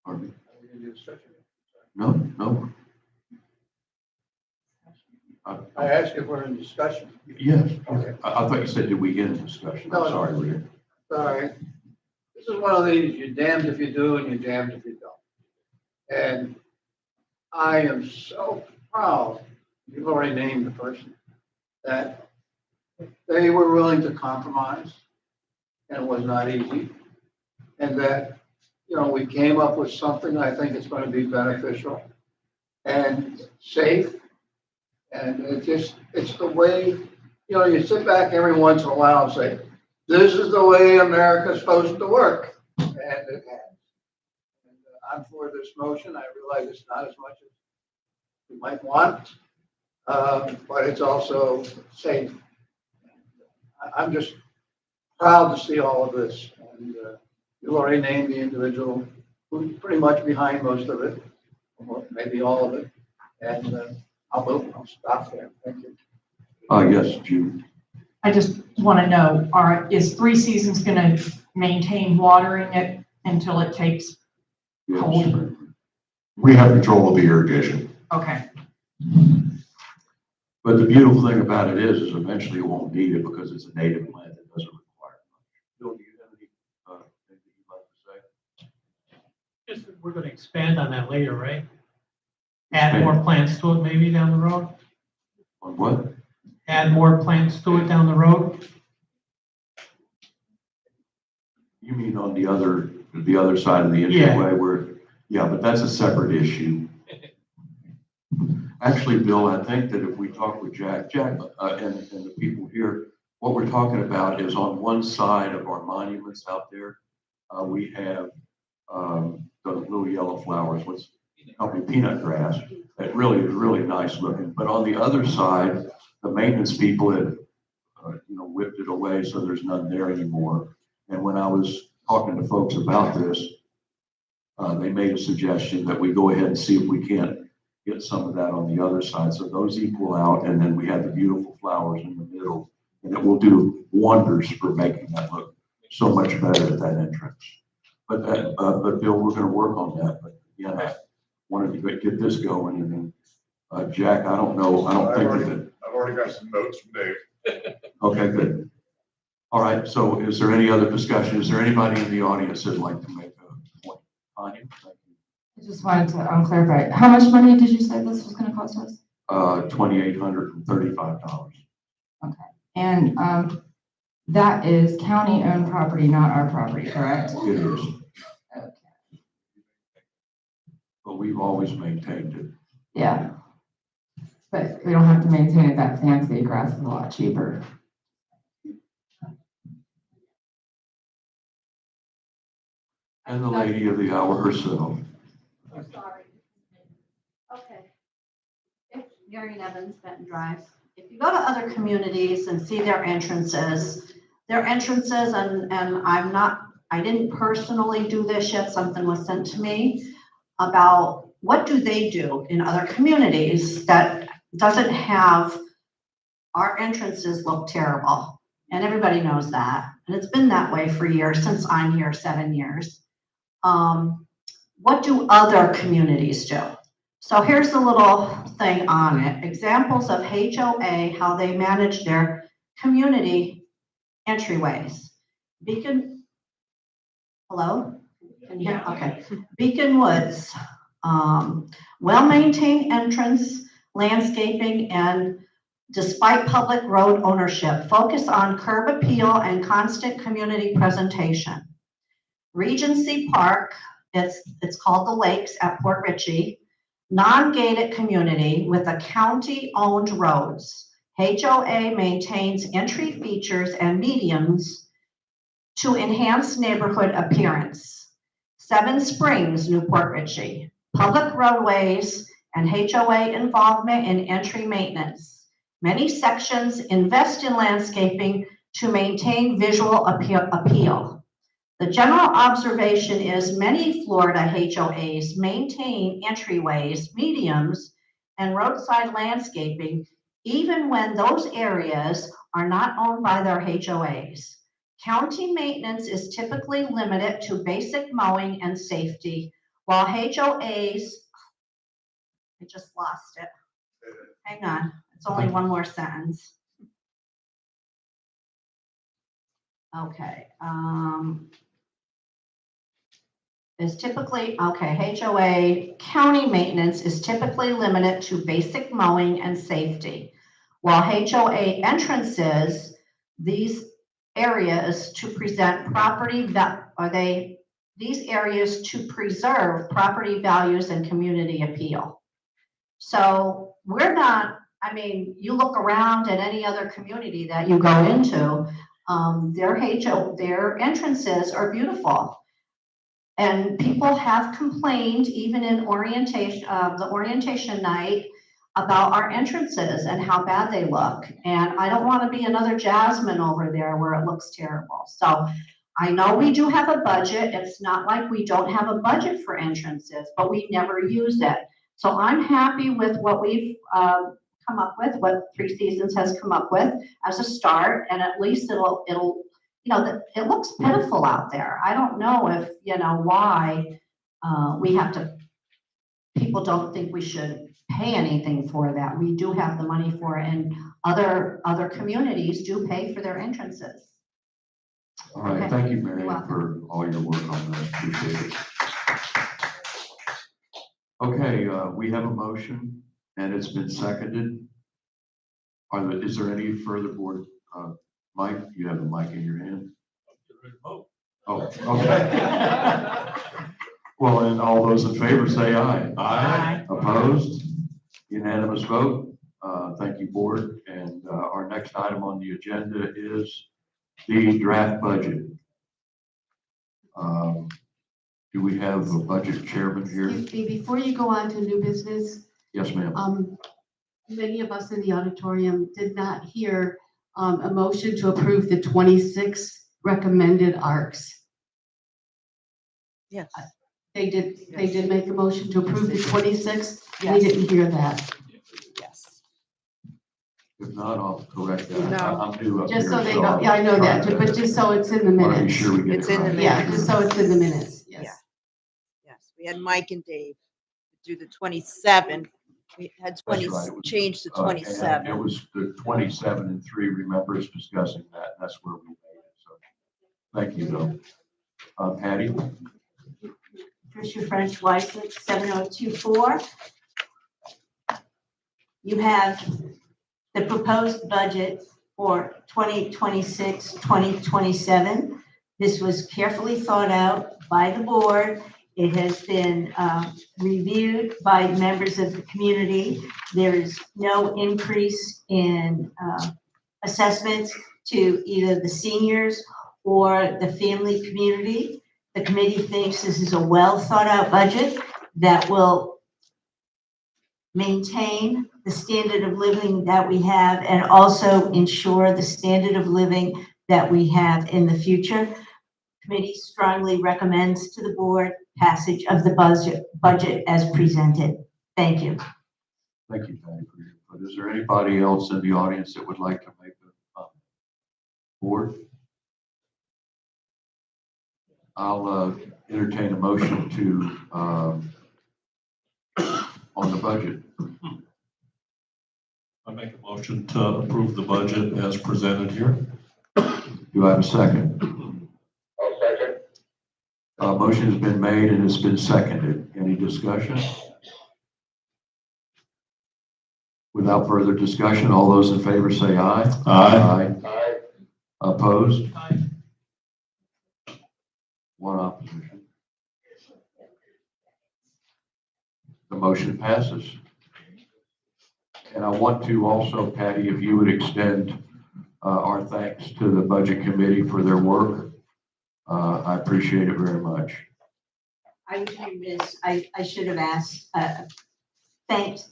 Pardon me? No. I asked if we're in discussion. Yes. Okay. I thought you said, did we get in discussion? No, I'm sorry, Rick. Sorry. This is one of these, you're damned if you do and you're damned if you don't. And I am so proud, you've already named the person, that they were willing to compromise, and it was not easy. And that, we came up with something I think it's going to be beneficial and safe. And it's the way, you sit back every once in a while and say, this is the way America's supposed to work. And it has. And I'm for this motion. I realize it's not as much as we might want, but it's also safe. I'm just proud to see all of this. And you've already named the individual who's pretty much behind most of it, or maybe all of it. And I'll stop there. Thank you. Yes, June. I just want to know, is 3 Seasons going to maintain watering it until it takes Yes. We have control of the irrigation. Okay. But the beautiful thing about it is eventually it won't need it because it's a native plant that doesn't require much. Bill, do you have any, thing that you'd like to say? Just, we're gonna expand on that later, right? Add more plants to it maybe down the road? On what? Add more plants to it down the road? You mean on the other side of the entryway where, yeah, but that's a separate issue. Actually, Bill, I think that if we talk with Jack, and the people here, what we're talking about is on one side of our monuments out there, we have, the little yellow flowers, what's called peanut grass. That really is really nice looking. But on the other side, the maintenance people have, whipped it away, so there's none there anymore. And when I was talking to folks about this, they made a suggestion that we go ahead and see if we can't get some of that on the other side. So those equal out, and then we have the beautiful flowers in the middle, and it will do wonders for making that look so much better at that entrance. But Bill, we're going to work on that. But again, I wanted to get this going, and then Jack, I don't know, I don't think that. I've already got some notes from Dave. Okay, good. All right. So, is there any other discussion? Is there anybody in the audience that'd like to make a point? Tanya, thank you. I just wanted to clarify, how much money did you say this was gonna cost us? $2,835. Okay, and, that is county-owned property, not our property, correct? It is, Okay. but we've always maintained it. Yeah. But we don't have to maintain it that fancy, grass is a lot cheaper. And the lady of the hour herself. Sorry. Okay. Marion Evans, Benton Drive. If you go to other communities and see their entrances, and I didn't personally do this yet, something was sent to me about what do they do in other communities that doesn't have our entrances look terrible. And everybody knows that. And it's been that way for years, since I'm here 7 years. What do other communities do? So here's a little thing on it. Examples of HOA, how they manage their community entryways. Beacon, hello? Can you hear? Okay. Beacon Woods, well-maintained entrance, landscaping, and despite public road ownership, focus on curb appeal and constant community presentation. Regency Park, it's called the Lakes at Port Richey, non-gated community with a county-owned roads. HOA maintains entry features and mediums to enhance neighborhood appearance. Seven Springs, Newport Richey, public roadways and HOA involvement in entry maintenance. Many sections invest in landscaping to maintain visual appeal. The general observation is many Florida HOAs maintain entryways, mediums, and roadside landscaping, even when those areas are not owned by their HOAs. County maintenance is typically limited to basic mowing and safety, while HOAs, I just lost it. Hang on, it's only one more sentence. Okay, is typically, okay, HOA county maintenance is typically limited to basic mowing and safety. While HOA entrances, these areas to present property, these areas to preserve property values and community appeal. So we're not, I mean, you look around at any other community that you go into, their entrances are beautiful. And people have complained, even in orientation, the orientation night, about our entrances and how bad they look. And I don't want to be another Jasmine over there where it looks terrible. So I know we do have a budget. It's not like we don't have a budget for entrances, but we never use it. So I'm happy with what we've come up with, what Three Seasons has come up with as a start. And at least it'll you know, it looks pitiful out there. I don't know if, you know, why we have to, people don't think we should pay anything for that. We do have the money for it, and other communities do pay for their entrances. All right, Okay. thank you, You're Marion, welcome. for all your work on that. Appreciate it. Okay, we have a motion and it's been seconded. Is there any further board? Mike, you have the mic in your hand. Oh, okay. Well, and all those in favor say aye. Aye. Opposed? Unanimous vote. Thank you, board. And our next item on the agenda is the draft budget. Do we have a budget chairman here? Excuse me, before you go on to new business, Yes, ma'am. many of us in the auditorium did not hear a motion to approve the 26 recommended ARCs. Yes. They did make a motion to approve the 26. We Yes. didn't hear that. Yes. If not, I'll correct that. No. I'm due up Just here, so they so know, I'll yeah, I know try that, to- but just so it's in the wanna be minutes. sure we get it It's in the right. Yeah, minutes. just so it's in the minutes, yes. Yeah. Yes, we had Mike and Dave do the 27. We had That's right. 20, It was, changed to and 27. It was the 27 and 3, remember us discussing that, and that's where we made it, so. Thank you, though. Patty? Tricia French Weislich, 7024. You have the proposed budget for 2026, 2027. This was carefully thought out by the board. It has been reviewed by members of the community. There is no increase in assessments to either the seniors or the family community. The committee thinks this is a well thought out budget that will maintain the standard of living that we have and also ensure the standard of living that we have in the future. Committee strongly recommends to the board passage of the budget as presented. Thank you. Thank you, Patty, for your input. Is there anybody else in the audience that would like to make a board? I'll entertain a motion to on the budget. I make a motion to approve the budget as presented here. Do I have a second? I'll second. Motion has been made and it's been seconded. Any discussion? Without further discussion, all those in favor say aye. Aye. Aye. Opposed? Aye. One opposition. The motion passes. And I want to also, Patty, if you would extend our thanks to the Budget Committee for their work. I appreciate it very much. I was remiss, I should have asked, thanked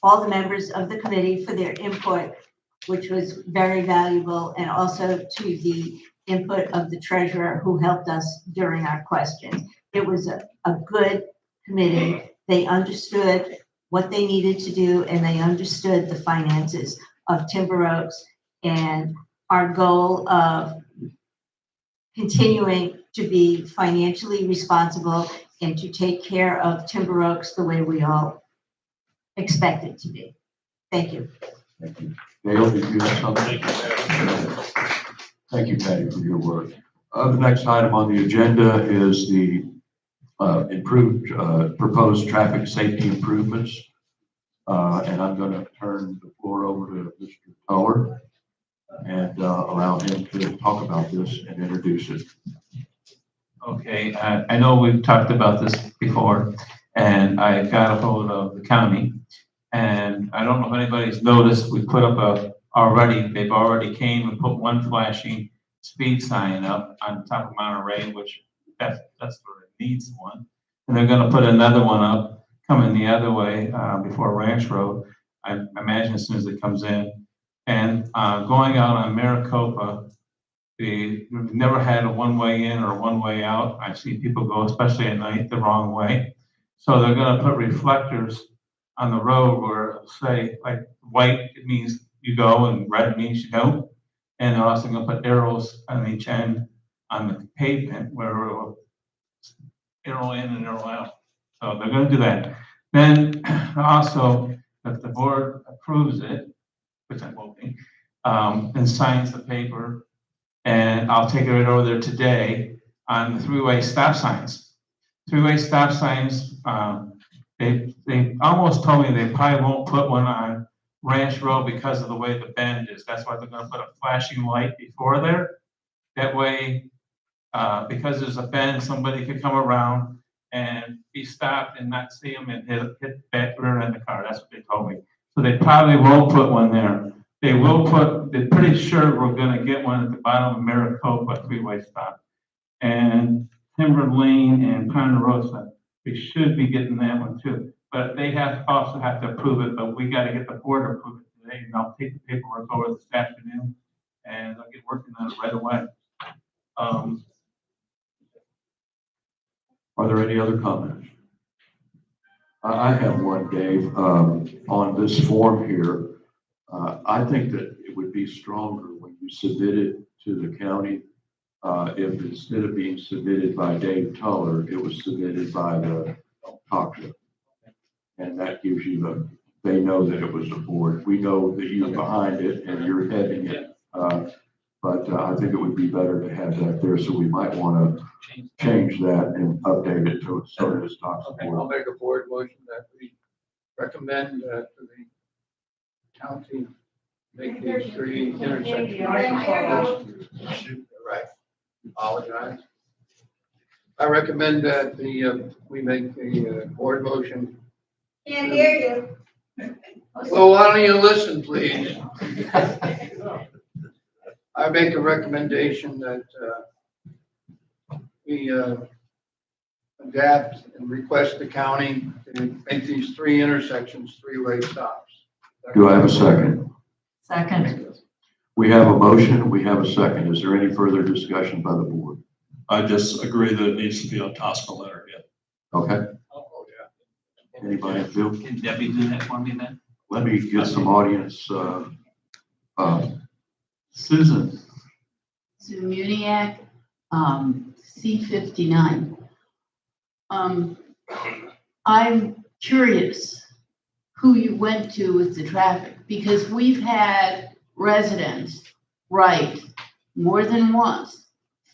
all the members of the committee for their input, which was very valuable, and also to the input of the treasurer who helped us during our questions. It was a good committee. They understood what they needed to do, and they understood the finances of Timber Oaks and our goal of continuing to be financially responsible and to take care of Timber Oaks the way we all expect it to be. Thank you. Thank you. Dale, did you have something? Thank you, Patty, for your work. The next item on the agenda is the proposed traffic safety improvements. And I'm going to turn the floor over to Mr. Toller and allow him to talk about this and introduce it. Okay, I know we've talked about this before, and I got a hold of the county, and I don't know if anybody's noticed, we put up they've already came and put one flashing speed sign up on top of Monterey, which that's where it needs one. And they're gonna put another one up coming the other way before Ranch Road, I imagine as soon as it comes in. And going out on Maricopa, we've never had a one-way in or a one-way out. I've seen people go, especially at night, the wrong way. So they're gonna put reflectors on the road where, say, like white, it means you go, and red means you don't. And they're also gonna put arrows on each end on the pavement where it'll arrow in and arrow out. So they're gonna do that. Then also, if the board approves it, which I'm hoping, and signs the paper, and I'll take it right over there today on the three-way stop signs. Three-way stop signs, they almost told me they probably won't put one on Ranch Road because of the way the bend is. That's why they're gonna put a flashing light before there. That way, because there's a bend, somebody could come around and be stopped and not see them and hit back rear end of the car. That's what they told me. So they probably won't put one there. They will put, they're pretty sure we're gonna get one at the bottom of Maricopa three-way stop. And Timber Lane and Ponderosa, we should be getting that one too. But they also have to approve it, but we gotta get the board to approve it today, and I'll take the paperwork over this afternoon, and I'll get working on it right away. Are there any other comments? I have one, Dave, on this form here. I think that it would be stronger when you submit it to the county. If instead of being submitted by Dave Tuller, it was submitted by the Toxic. And that gives you they know that it was the board. We know that you're behind it and you're heading it. But I think it would be better to have that there, so we might want to change that and update it to so that it's Toxic. Okay, I'll make a board motion that we recommend to the county make these three intersections. Right, apologize. I recommend that we make the board motion. Can't hear you. Well, why don't you listen, please? I make a recommendation that we adapt and request the county to make these three intersections three-way stops. Do I have a second? Second. We have a motion, we have a second. Is there any further discussion by the board? I just agree that it needs to be on TSCA letterhead. Okay, Oh, yeah. anybody feel? Can Debbie do that for me then? Let me get some audience. Susan, Zumuniak, C59. I'm curious who you went to with the traffic, because we've had residents write more than once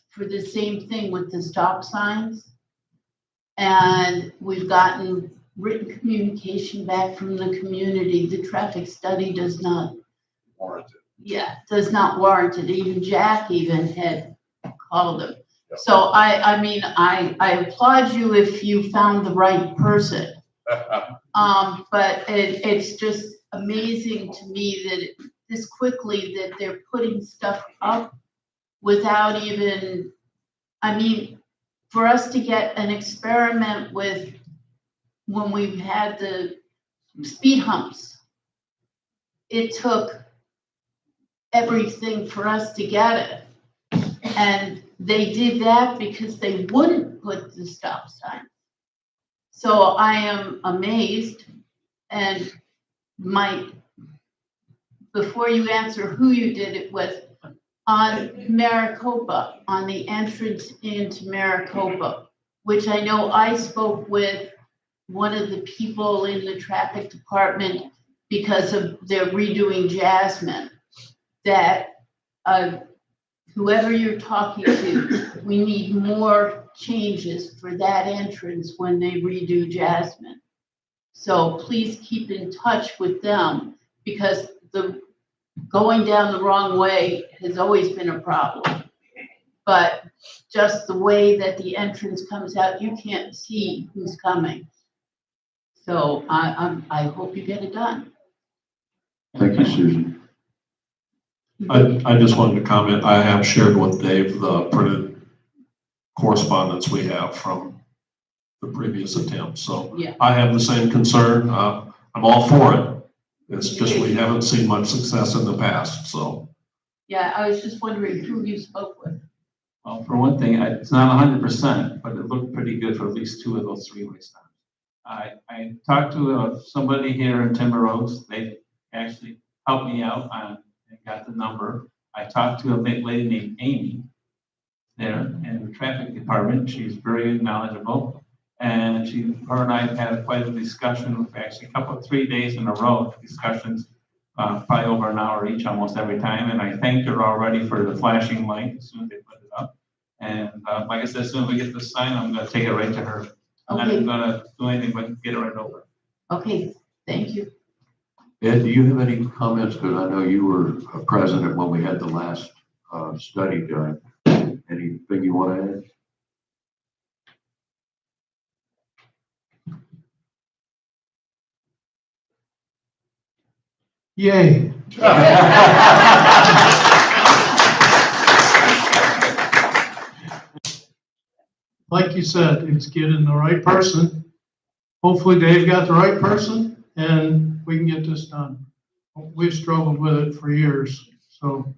for the same thing with the stop signs. And we've gotten written communication back from the community. The traffic study does not Warranted. does not warrant it. Even Jack had called him. So I mean, I applaud you if you found the right person. But it's just amazing to me that this quickly that they're putting stuff up without even, I mean, for us to get an experiment with when we've had the speed humps, it took everything for us to get it. And they did that because they wouldn't put the stop sign. So I am amazed, and before you answer who you did it with, on Maricopa, on the entrance into Maricopa, which I know I spoke with one of the people in the traffic department because of their redoing Jasmine, that whoever you're talking to, we need more changes for that entrance when they redo Jasmine. So please keep in touch with them, because the going down the wrong way has always been a problem. But just the way that the entrance comes out, you can't see who's coming. So I hope you get it done. thank you, Susan. I just wanted to comment, I have shared with Dave the printed correspondence we have from the previous attempt. So Yeah. I have the same concern. I'm all for it. It's just we haven't seen much success in the past, so. Yeah, I was just wondering who you spoke with. Well, for one thing, it's not 100%, but it looked pretty good for at least two of those three-way stops. I talked to somebody here in Timber Oaks. They actually helped me out on, and got the number. I talked to a lady named Amy there in the traffic department. She's very knowledgeable. And her and I have had quite a discussion, actually a couple of 3 days in a row, discussions, probably over an hour each almost every time. And I thanked her already for the flashing light as soon as they put it up. And like I said, as soon as we get this sign, I'm gonna take it right to her. I'm not even gonna do anything but get it right over. Okay, thank you. Ed, do you have any comments? Because I know you were president when we had the last study done. Anything you want to add? Yay. Like you said, it's getting the right person. Hopefully Dave got the right person and we can get this done. We've struggled with it for years, so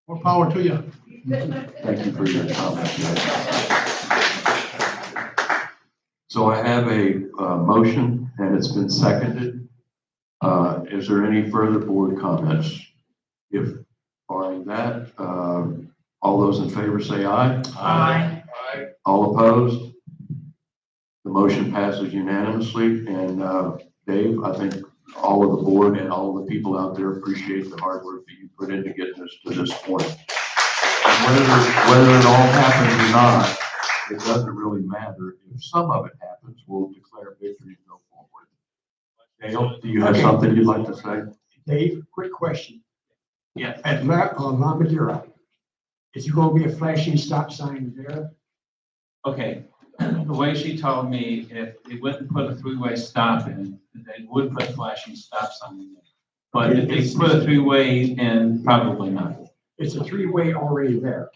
more power to you. Thank you for your comments. So I have a motion and it's been seconded. Is there any further board comments? If barring that, all those in favor say aye. Aye. All opposed? The motion passes unanimously. And Dave, I think all of the board and all of the people out there appreciate the hard work that you put into getting us to this point. And whether it all happens or not, it doesn't really matter. If some of it happens, we'll declare victory and go forward. Dale, do you have something you'd like to say? Dave, quick question. Yeah. At La Madeira, is there going to be a flashing stop sign there? Okay, the way she told me, if they wouldn't put a three-way stop in, they would put flashing stop sign in. But if they put a three-way in, probably not. It's a three-way already there.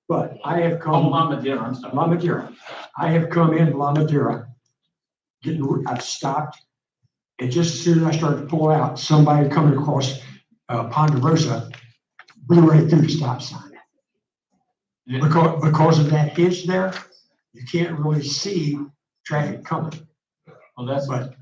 But I have Oh, come. La Madeira, I'm sorry. La Madeira. I have come in La Madeira, I've stopped, and just as soon as I started to pull out, somebody coming across Ponderosa blew right through the stop sign. Because of that hitch there, you can't really see traffic coming. Well, that's But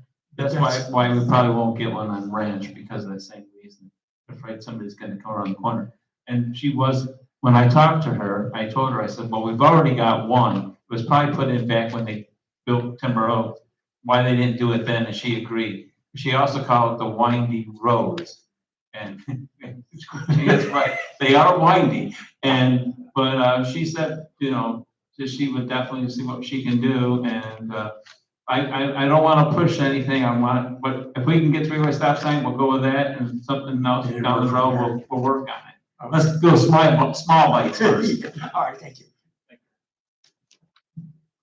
why we probably won't get one on Ranch, because of the same reason. Afraid somebody's gonna come around the corner. And she was, when I talked to her, I told her, I said, well, we've already got one. It was probably put in back when they built Timber Oak. Why they didn't do it then, and she agreed. She also called it the windy roads. And she is right, they are windy. But she said, you know, that she would definitely see what she can do. And I don't want to push anything. But if we can get three-way stop sign, we'll go with that, and something else down the road, we'll work on it. Let's go small bites first. All right, thank you.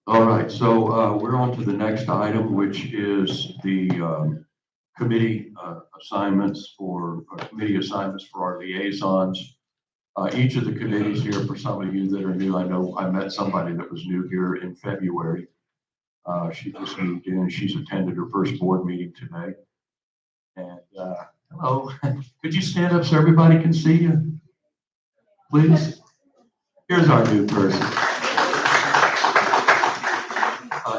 All right, so we're on to the next item, which is the committee assignments for our liaisons. Each of the committees here, for some of you that are new, I know I met somebody that was new here in February. She just moved in. She's attended her first board meeting today. And hello, could you stand up so everybody can see you? Please. Here's our new person.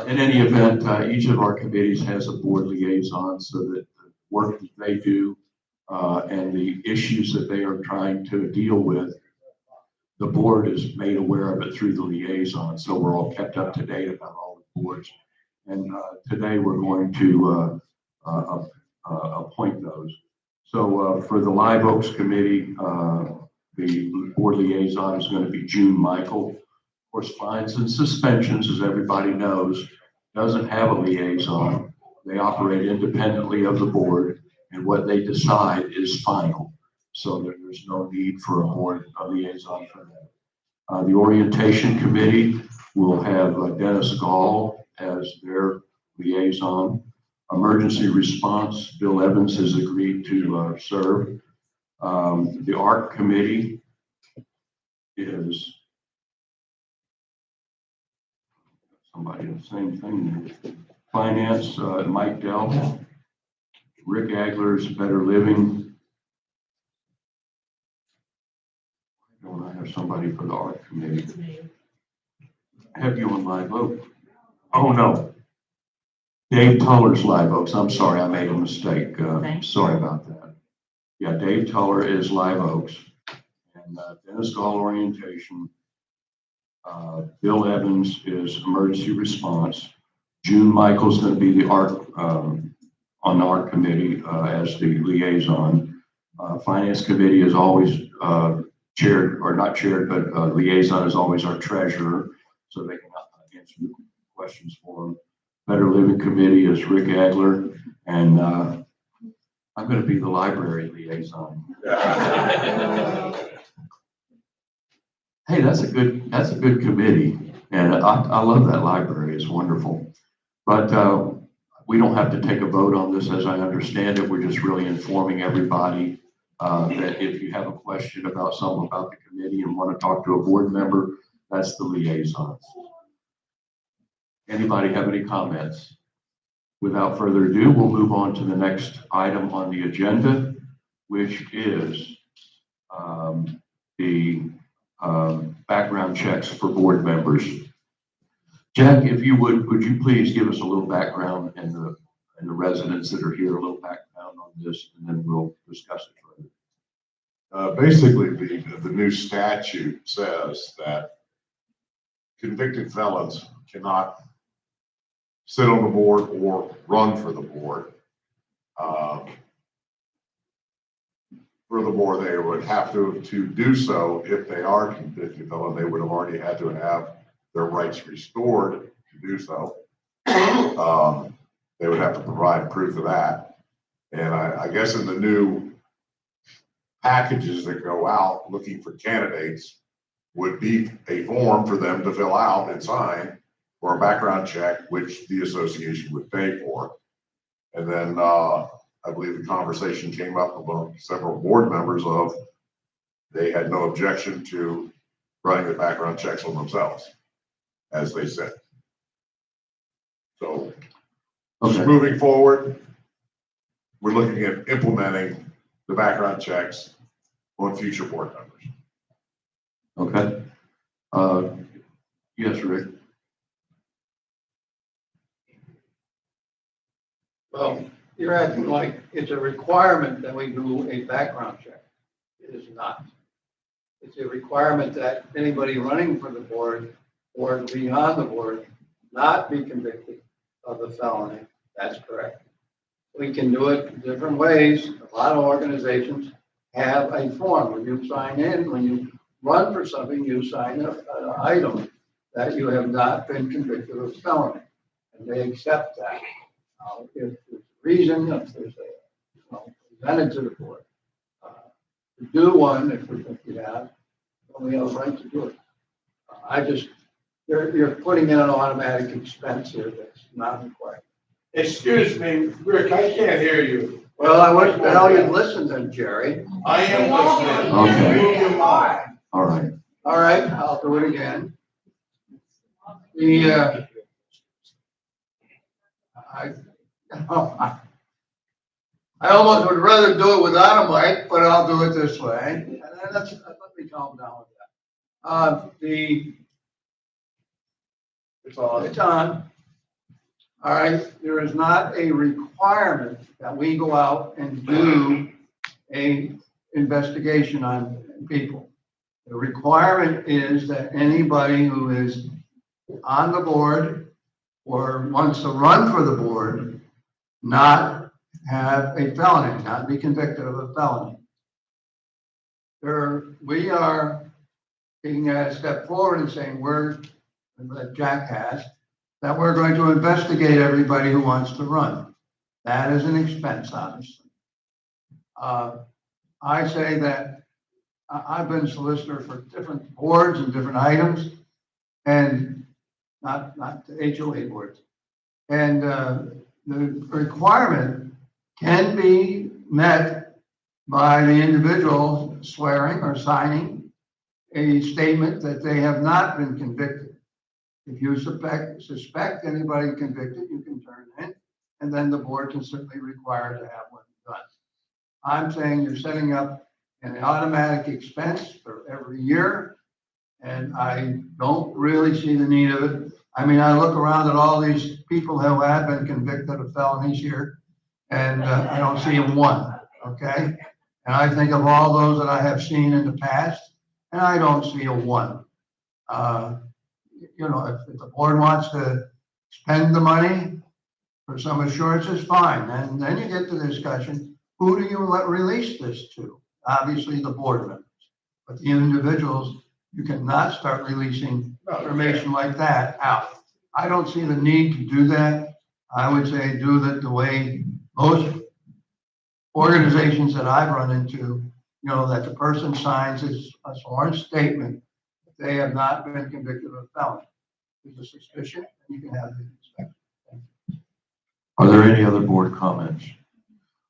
In any event, each of our committees has a board liaison so that the work that they do and the issues that they are trying to deal with, the board is made aware of it through the liaison. So we're all kept up to date about all the boards. And today we're going to appoint those. So for the Live Oaks Committee, the board liaison is going to be June Michael. Of course, fines and suspensions, as everybody knows, doesn't have a liaison. They operate independently of the board, and what they decide is final. So there's no need for a liaison for that. The Orientation Committee will have Dennis Gall as their liaison. Emergency Response, Bill Evans has agreed to serve. The ARC Committee is somebody, the same thing. Finance, Mike Dell. Rick Agler's Better Living. Don't I have somebody for the ARC Committee? Have you on Live Oak? Oh, no. Dave Tuller's Live Oaks. I'm sorry, I made a mistake. Sorry about that. Yeah, Dave Tuller is Live Oaks. And Dennis Gall Orientation. Bill Evans is emergency response. June Michael's going to be the ARC, on the ARC committee, as the liaison. Finance committee is always, chaired, or not chaired, but liaison is always our treasurer, so they can answer the questions for him. Better Living Committee is Rick Adler, and I'm going to be the library liaison. Hey, that's a good committee, and I love that library. It's wonderful. But we don't have to take a vote on this, as I understand it. We're just really informing everybody that if you have a question about something about the committee and want to talk to a board member, that's the liaison. Anybody have any comments? Without further ado, we'll move on to the next item on the agenda, which is the background checks for board members. Jack, if you would you please give us a little background and the residents that are here, a little background on this, and then we'll discuss it further. Basically, the new statute says that convicted felons cannot sit on the board or run for the board. Furthermore, they would have to do so if they are convicted felon. They would have already had to have their rights restored to do so. They would have to provide proof of that. And I guess in the new packages that go out looking for candidates would be a form for them to fill out and sign for a background check, which the association would pay for. And then I believe the conversation came up among several board members of they had no objection to running the background checks on themselves, as they said. So moving forward, we're looking at implementing the background checks on future board members. Okay. Yes, Rick. Well, you're acting like it's a requirement that we do a background check. It is not. It's a requirement that anybody running for the board or being on the board not be convicted of a felony. That's correct. We can do it different ways. A lot of organizations have a form when you sign in, when you run for something, you sign an item that you have not been convicted of a felony, and they accept that. If there's a reason, if there's a presented to the board to do one, if you have, then we have a right to do it. You're putting in an automatic expense here that's not required. Excuse me, Rick, I can't hear you. Well, I wish the hell you'd listen then, Jerry. I am listening. Okay. Move your mind. All right. All right, I'll do it again. I almost would rather do it without a mic, but I'll do it this way. And let me calm down with that. It's on. All right, there is not a requirement that we go out and do a investigation on people. The requirement is that anybody who is on the board or wants to run for the board not have a felony, not be convicted of a felony. We are taking a step forward and saying that Jack has, that we're going to investigate everybody who wants to run. That is an expense, obviously. I say that I've been solicitor for different boards and different items, and not the HOA boards. And the requirement can be met by the individual swearing or signing a statement that they have not been convicted. If you suspect anybody convicted, you can turn it in, and then the board can certainly require to have one done. I'm saying you're setting up an automatic expense for every year, and I don't really see the need of it. I mean, I look around at all these people who have been convicted of felonies here, and I don't see one, okay? And I think of all those that I have seen in the past, and I don't see a one. you know, if the board wants to spend the money for some assurances, fine. And then you get to the discussion, who do you let release this to? Obviously, the board members, but the individuals, you cannot start releasing information like that out. I don't see the need to do that. I would say do that the way most organizations that I've run into, you know, that the person signs a sworn statement that they have not been convicted of a felony. There's a suspicion, and you can have the inspection. Are there any other board comments?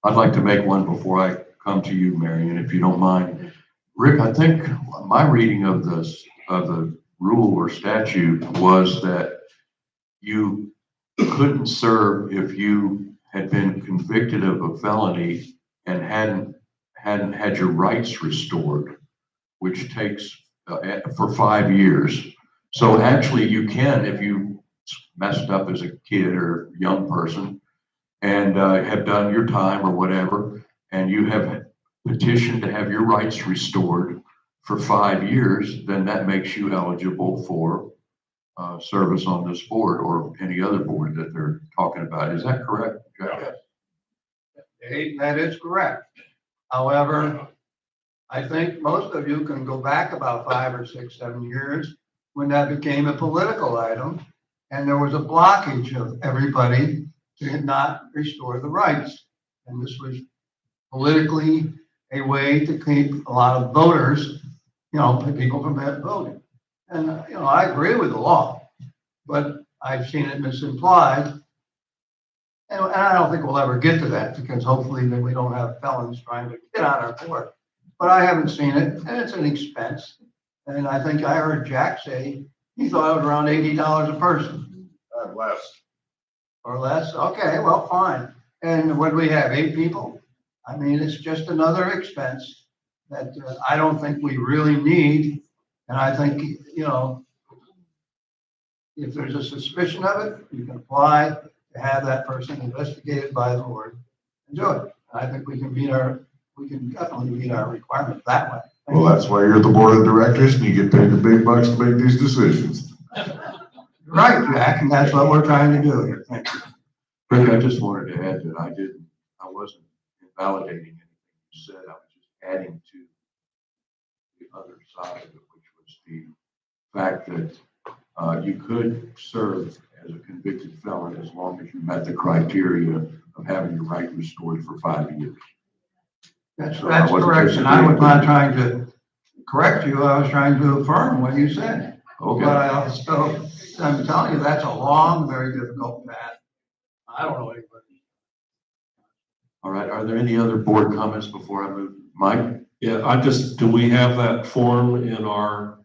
I'd like to make one before I come to you, Marion, if you don't mind. Rick, I think my reading of the rule or statute was that you couldn't serve if you had been convicted of a felony and hadn't had your rights restored, which takes for 5 years. So actually you can, if you messed up as a kid or young person and have done your time or whatever, and you have petitioned to have your rights restored for 5 years, then that makes you eligible for service on this board or any other board that they're talking about. Is that correct, Jack? That is correct. However, I think most of you can go back about 5 or 6, 7 years when that became a political item and there was a blockage of everybody to not restore the rights. And this was politically a way to keep a lot of voters, you know, people from voting. And, you know, I agree with the law, but I've seen it misimplied. And I don't think we'll ever get to that because hopefully then we don't have felons trying to get on our board. But I haven't seen it, and it's an expense. And I think I heard Jack say he thought it was around $80 a person. Less. Or less? Okay, well, fine. And what do we have, 8 people? I mean, it's just another expense that I don't think we really need. And I think, you know, if there's a suspicion of it, you can apply to have that person investigated by the board and do it. I think we can definitely meet our requirements that way. Well, that's why you're the board of directors and you get paid the big bucks to make these decisions. Right, Jack, and that's what we're trying to do here. Thank you. Rick, I just wanted to add that I wasn't invalidating anything you said. I was just adding to the other side of it, which was the fact that you could serve as a convicted felon as long as you met the criteria of having your right restored for 5 years. That's correct, and I was not trying to correct you, I was trying to affirm what you said. Okay. But I also, I'm telling you, that's a long, very difficult path. I don't know anybody. All right, are there any other board comments before I move? Mike? Yeah, do we have that form in our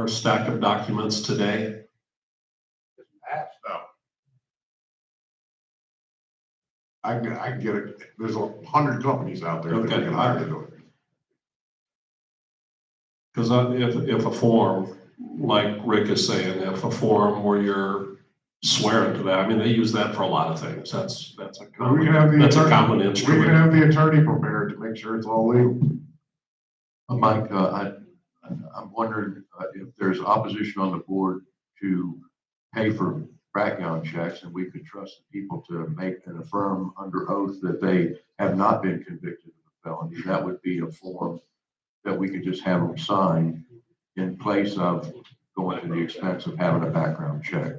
stack of documents today? No. I can get it. There's 100 companies out there that can hire to do it. Because if a form, like Rick is saying, if a form where you're swearing to that, I mean, they use that for a lot of things. That's a common instrument. We can have the attorney prepared to make sure it's all legal. Mike, I'm wondering if there's opposition on the board to pay for background checks, and we could trust the people to make and affirm under oath that they have not been convicted of a felony. That would be a form that we could just have them sign in place of going to the expense of having a background check.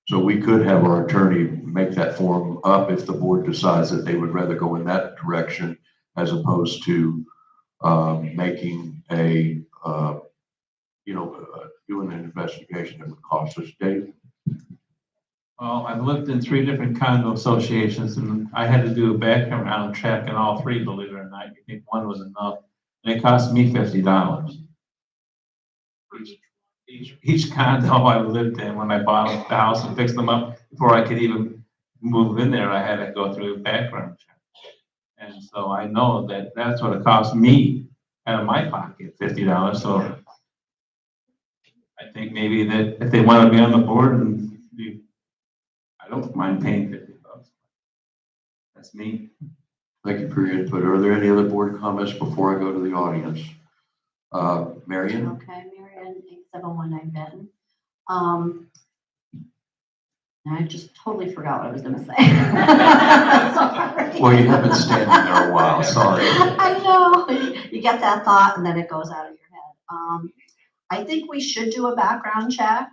So we could have our attorney make that form up if the board decides that they would rather go in that direction as opposed to making a, doing an investigation that would cost us. Dave? Well, I've lived in 3 different condo associations and I had to do a background check in all 3, believe it or not. You think one was enough? And it cost me $50. Each condo I lived in, when I bought the house and fixed them up, before I could even move in there, I had to go through a background check. And so I know that that's what it cost me out of my pocket, $50. So I think maybe that if they want to be on the board and I don't mind paying $50. That's me. Thank you for your input. Are there any other board comments before I go to the audience? Marion? Okay, Marion, 8719 Benton. And I just totally forgot what I was gonna say. Sorry. Well, you have been standing there a while, sorry. I know, you get that thought and then it goes out of your head. I think we should do a background check.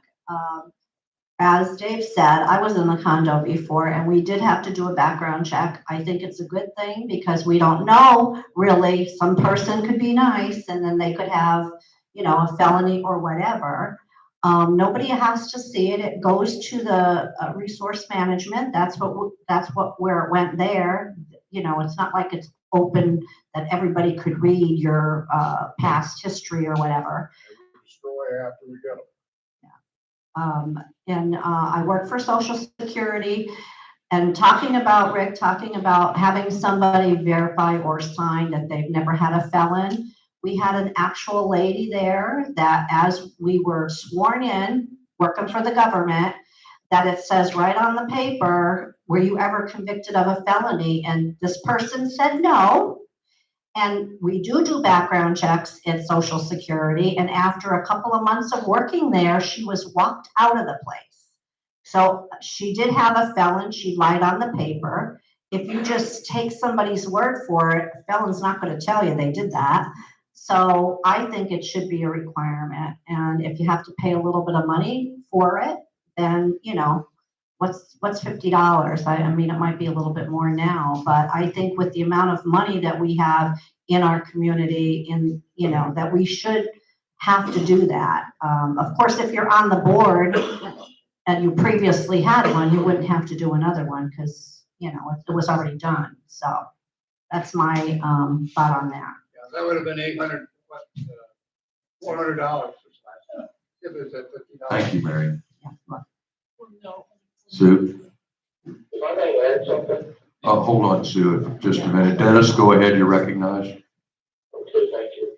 As Dave said, I was in the condo before and we did have to do a background check. I think it's a good thing because we don't know really, some person could be nice and then they could have, you know, a felony or whatever. Nobody has to see it. It goes to the resource management. That's where it went there. You know, it's not like it's open that everybody could read your past history or whatever. Destroy after we go. And I work for Social Security, and talking about having somebody verify or sign that they've never had a felon. We had an actual lady there that as we were sworn in, working for the government, that it says right on the paper, were you ever convicted of a felony? And this person said no. And we do background checks at Social Security. And after a couple of months of working there, she was walked out of the place. So she did have a felon. She lied on the paper. If you just take somebody's word for it, a felon's not going to tell you they did that. So I think it should be a requirement. And if you have to pay a little bit of money for it, then, you know, what's $50? I mean, it might be a little bit more now, but I think with the amount of money that we have in our community, you know, that we should have to do that. Of course, if you're on the board and you previously had one, you wouldn't have to do another one because, you know, it was already done. So that's my thought on that. Yeah, that would have been $400. If it was at $50. Thank you, Mary. Yeah. Sue? If I may add something, Hold on, Sue, just a minute. Dennis, go ahead, you're recognized. okay, thank you.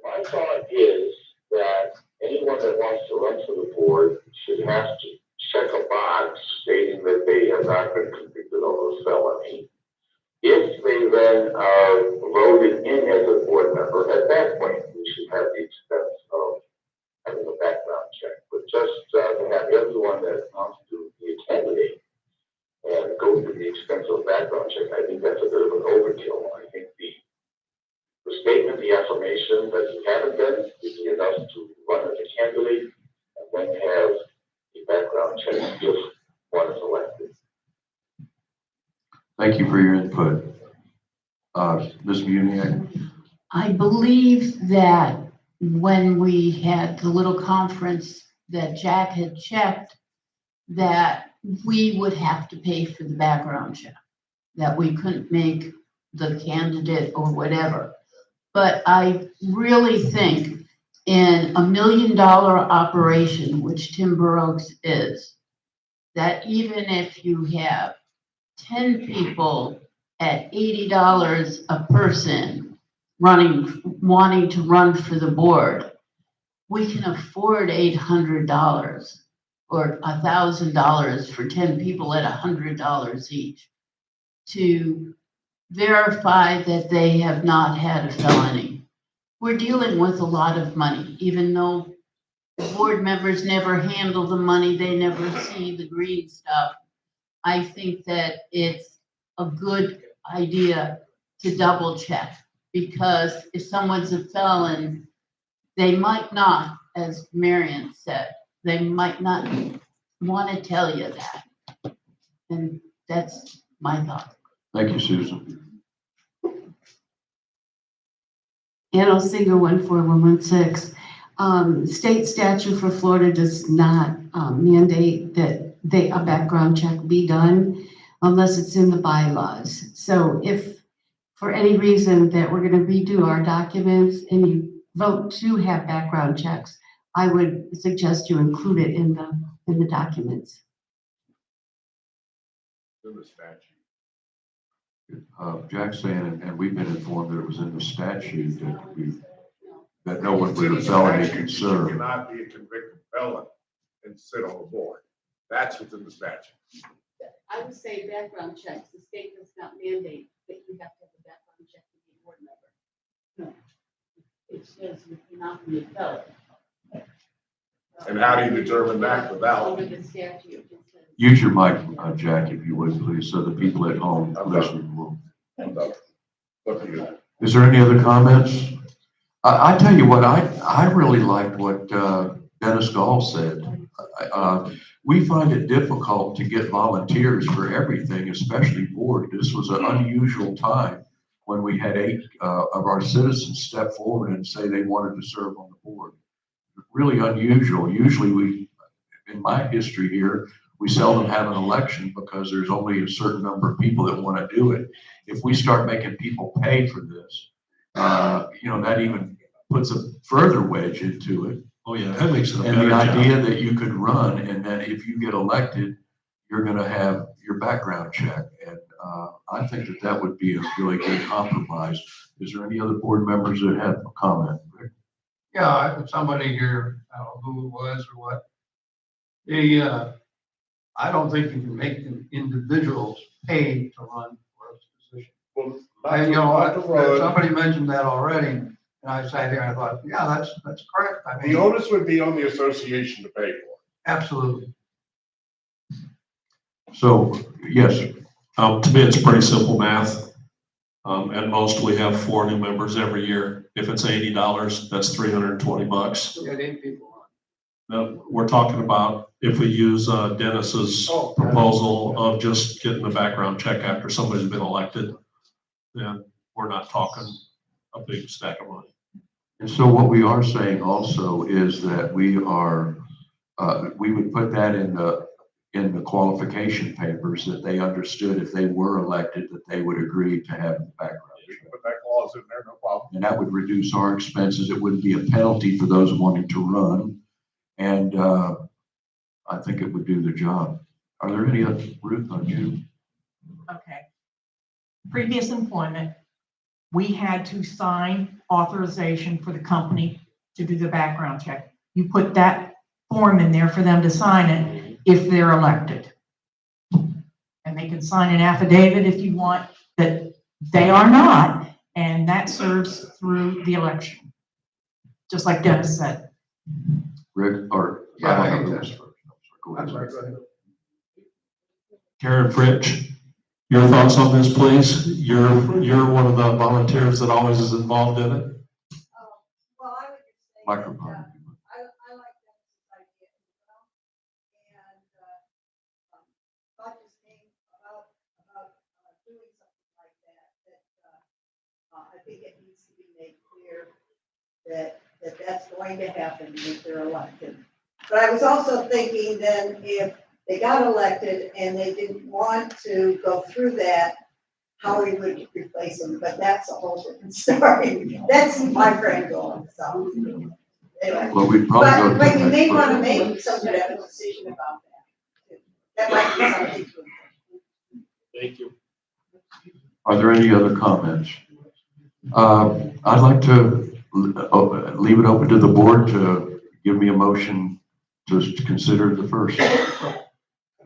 My thought is that anyone that wants to run for the board should have to check a box stating that they have not been convicted of a felony. If they then are voted in as a board member, at that point, we should have the expense of having a background check. But just to have everyone that wants to be a candidate and go through the expense of a background check, I think that's a bit of an overkill. I think the statement, the affirmation that you haven't been would be enough to run as a candidate and then have a background check if one is elected. Thank you for your input. Ms. Muniak? I believe that when we had the little conference that Jack had checked, that we would have to pay for the background check, that we couldn't make the candidate or whatever. But I really think in $1 million operation, which Timber Oaks is, that even if you have 10 people at $80 a person wanting to run for the board, we can afford $800 or $1,000 for 10 people at $100 each to verify that they have not had a felony. We're dealing with a lot of money, even though board members never handle the money, they never see the green stuff. I think that it's a good idea to double check, because if someone's a felon, they might not, as Marion said, they might not want to tell you that. And that's my thought. Thank you, Susan. Ann Osinga, 14116. State statute for Florida does not mandate that a background check be done unless it's in the bylaws. So if for any reason that we're going to redo our documents and you vote to have background checks, I would suggest you include it in the documents. In the statute. Jack's saying, and we've been informed that it was in the statute that no one with a felony can You serve. cannot be a convicted felon and sit on the board. That's what's in the statute. I would say background checks. The state does not mandate that you have to have a background check to be a board member. No. It says you cannot be a felon. And how do you determine that without? Under the statute. Use your mic, Jack, if you would, please, so the people at home listening will. Is there any other comments? I tell you what, I really liked what Dennis Gall said. We find it difficult to get volunteers for everything, especially board. This was an unusual time when we had 8 of our citizens step forward and say they wanted to serve on the board. Really unusual. Usually in my history here, we seldom have an election because there's only a certain number of people that want to do it. If we start making people pay for this, that even puts a further wedge into it. Oh, yeah, that makes it a And better the idea job. that you could run and then if you get elected, you're going to have your background check. And I think that would be a really good compromise. Is there any other board members that have a comment? Yeah, somebody here, I don't know who it was or what. I don't think you can make individuals pay to run for a position. Well, Somebody mentioned that already, and I sat here and I thought, yeah, that's correct. I mean, the onus would be on the association to pay for it. absolutely. So, yes, To me, it's pretty simple math. At most, we have 4 new members every year. If it's $80, that's $320. We had 8 people on. Now, we're talking about if we use Dennis's proposal of just getting the background check after somebody's been elected, then we're not talking a big stack of money. and so what we are saying also is that we would put that in the qualification papers that they understood if they were elected, that they would agree to have the background check. Put that clause in there, no problem. And that would reduce our expenses. It wouldn't be a penalty for those wanting to run. And I think it would do the job. Are there any other, Ruth, on you? Okay. Previous employment, we had to sign authorization for the company to do the background check. You put that form in there for them to sign it if they're elected. And they can sign an affidavit if you want that they are not, and that serves through the election. Just like Dennis said. Rick, or? Yeah, I I don't know think who was that's- first. Go I'm ahead. sorry, go ahead. Karen Fritsch, your thoughts on this, please? You're one of the volunteers that always is involved in it. Well, I would just say. Microphone. I like Dennis's idea as well. And, thought just came about doing something like that, I think it needs to be made clear that that's going to happen if they're elected. But I was also thinking then if they got elected and they didn't want to go through that, how we would replace them, but that's a whole different story. That's my friend going, so. Anyway. Well, we'd probably go to But the you may next want to person. make some kind of a decision about that. That might be something to. Thank you. Are there any other comments? I'd like to leave it open to the board to give me a motion to consider the first.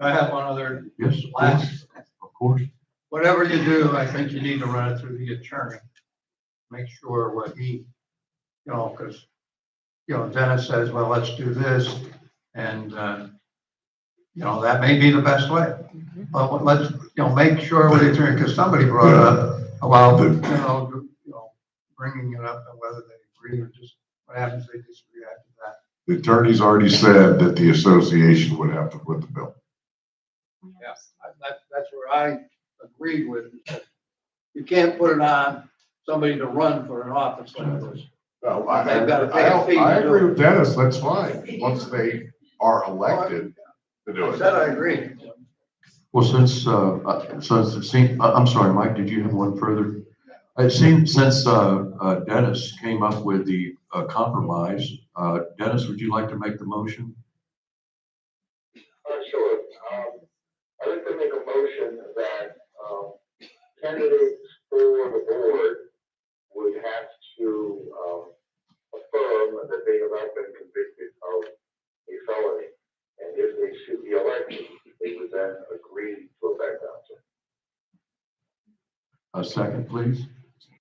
I have one other, Yes, of course. last, Of course. whatever you do, I think you need to run it through the attorney. Make sure what he, because, Dennis says, well, let's do this. And, that may be the best way. But let's, make sure with the attorney, because somebody brought up about, bringing it up and whether they agree or just what happens if they disagree after that. The attorney's already said that the association would have to put the bill. Yeah, that's where I agreed with. You can't put it on somebody to run for an office like this. No, They've got to pay a fee I to do agree it. with Dennis, that's fine, once they are elected to do I it. said I agree. Well, since it seemed, I'm sorry, Mike, did you have one further? It seems since Dennis came up with the compromise, Dennis, would you like to make the motion? Sure. I'd like to make a motion that, candidates for the board would have to, affirm that they have not been convicted of a felony. And if they should be elected, they would then agree to a background check. A second, please.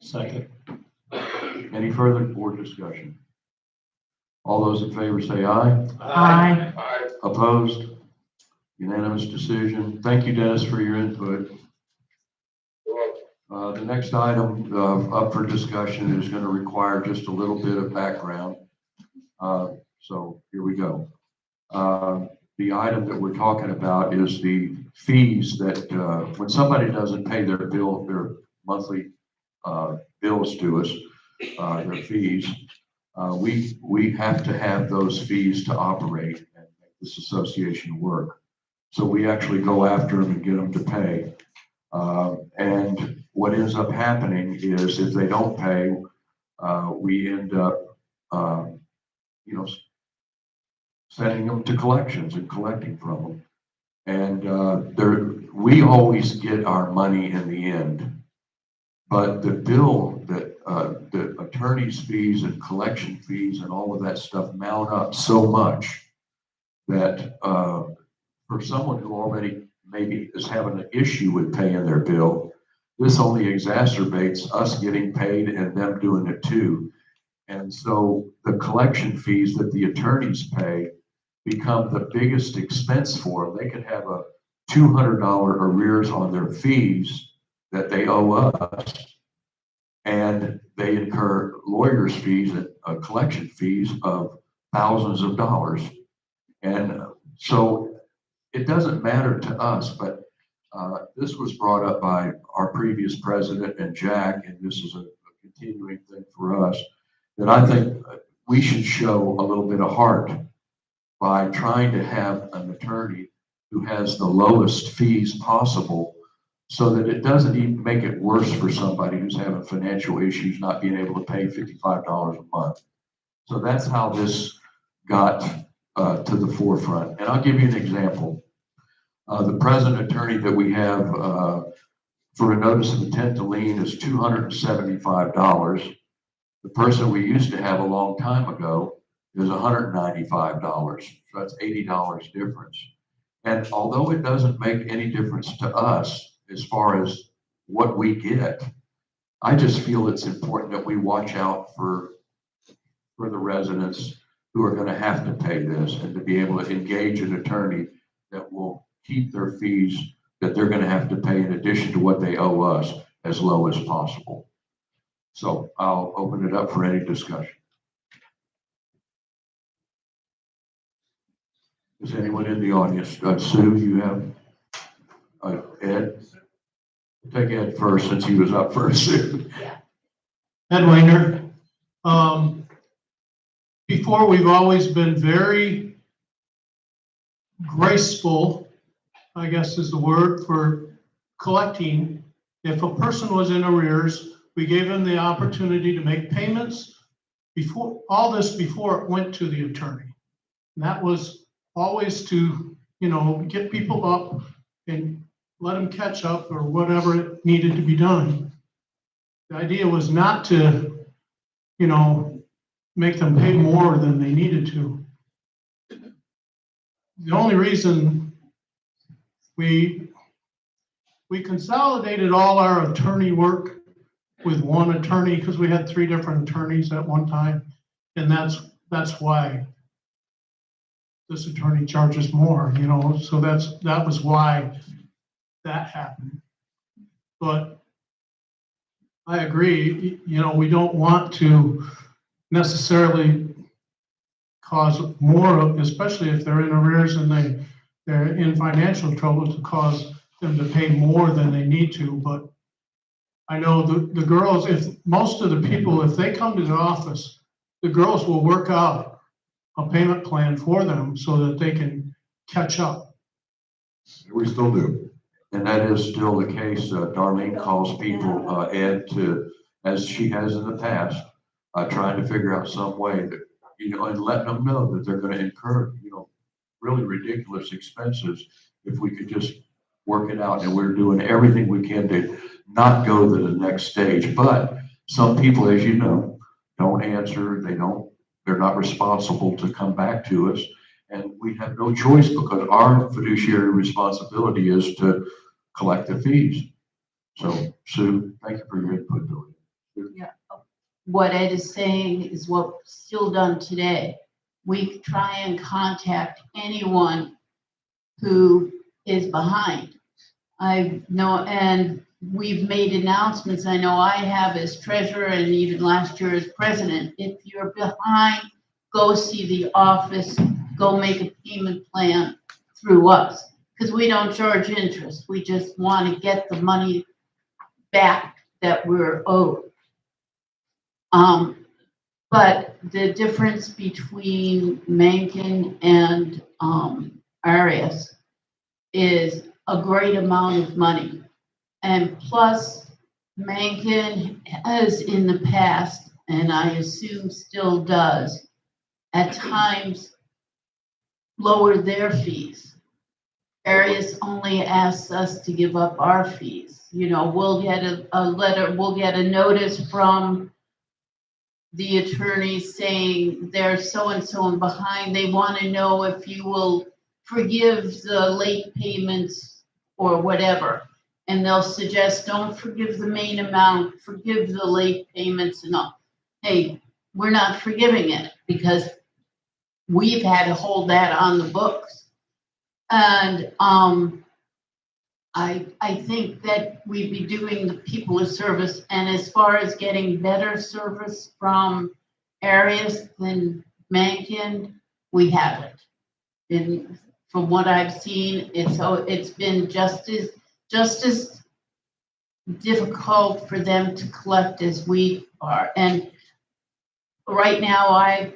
Second. Any further board discussion? All those in favor say aye. Aye. Opposed? Unanimous decision. Thank you, Dennis, for your input. The next item up for discussion is going to require just a little bit of background. So here we go. The item that we're talking about is the fees that when somebody doesn't pay their bill, their monthly bills to us, their fees, we have to have those fees to operate and make this association work. So we actually go after them and get them to pay. And what ends up happening is if they don't pay, we end up, sending them to collections and collecting from them. And we always get our money in the end. But the bill that the attorney's fees and collection fees and all of that stuff mount up so much that for someone who already maybe is having an issue with paying their bill, this only exacerbates us getting paid and them doing it too. And so the collection fees that the attorneys pay become the biggest expense for them. They could have a $200 arrears on their fees that they owe us, and they incur lawyers' fees and collection fees of thousands of dollars. And so it doesn't matter to us, but this was brought up by our previous president and Jack, and this is a continuing thing for us, that I think we should show a little bit of heart by trying to have an attorney who has the lowest fees possible so that it doesn't even make it worse for somebody who's having financial issues, not being able to pay $55 a month. So that's how this got to the forefront. And I'll give you an example. The present attorney that we have for a notice of intent to lien is $275. The person we used to have a long time ago is $195. So that's $80 difference. And although it doesn't make any difference to us as far as what we get, I just feel it's important that we watch out for the residents who are going to have to pay this, and to be able to engage an attorney that will keep their fees that they're going to have to pay in addition to what they owe us as low as possible. So I'll open it up for any discussion. Is anyone in the audience? Sue, you have Ed? Take Ed first since he was up first. Ed Weiner. Before, we've always been very graceful, I guess is the word, for collecting. If a person was in arrears, we gave them the opportunity to make payments before it went to the attorney. And that was always to, get people up and let them catch up or whatever needed to be done. The idea was not to, make them pay more than they needed to. The only reason we consolidated all our attorney work with one attorney, because we had 3 different attorneys at one time, and that's why this attorney charges more, so that was why that happened. But I agree, we don't want to necessarily cause more of, especially if they're in arrears and they're in financial trouble, to cause them to pay more than they need to. But I know the girls, if most of the people, if they come to the office, the girls will work out a payment plan for them so that they can catch up. We still do. And that is still the case. Darlene calls people, Ed, as she has in the past, trying to figure out some way that, and letting them know that they're going to incur, really ridiculous expenses if we could just work it out. And we're doing everything we can to not go to the next stage. But some people, as you know, don't answer. They're not responsible to come back to us. And we have no choice, because our fiduciary responsibility is to collect the fees. So, Sue, thank you for your input. Yeah. What Ed is saying is what's still done today. we try and contact anyone who is behind. I know, and we've made announcements. I know I have as treasurer and even last year as president. If you're behind, go see the office, go make a payment plan through us. Because we don't charge interest. We just want to get the money back that we're owed. But the difference between Mencken and Arias is a great amount of money. And plus, Mencken has in the past, and I assume still does, at times lowered their fees. Arias only asks us to give up our fees. You know, we'll get a letter, we'll get a notice from the attorney saying they're so-and-so and behind. They want to know if you will forgive the late payments or whatever. And they'll suggest, don't forgive the main amount, forgive the late payments and all. Hey, we're not forgiving it because we've had to hold that on the books. And I think that we'd be doing the people a service. And as far as getting better service from Arias than Mencken, we haven't. And from what I've seen, it's been just as difficult for them to collect as we are. And right now,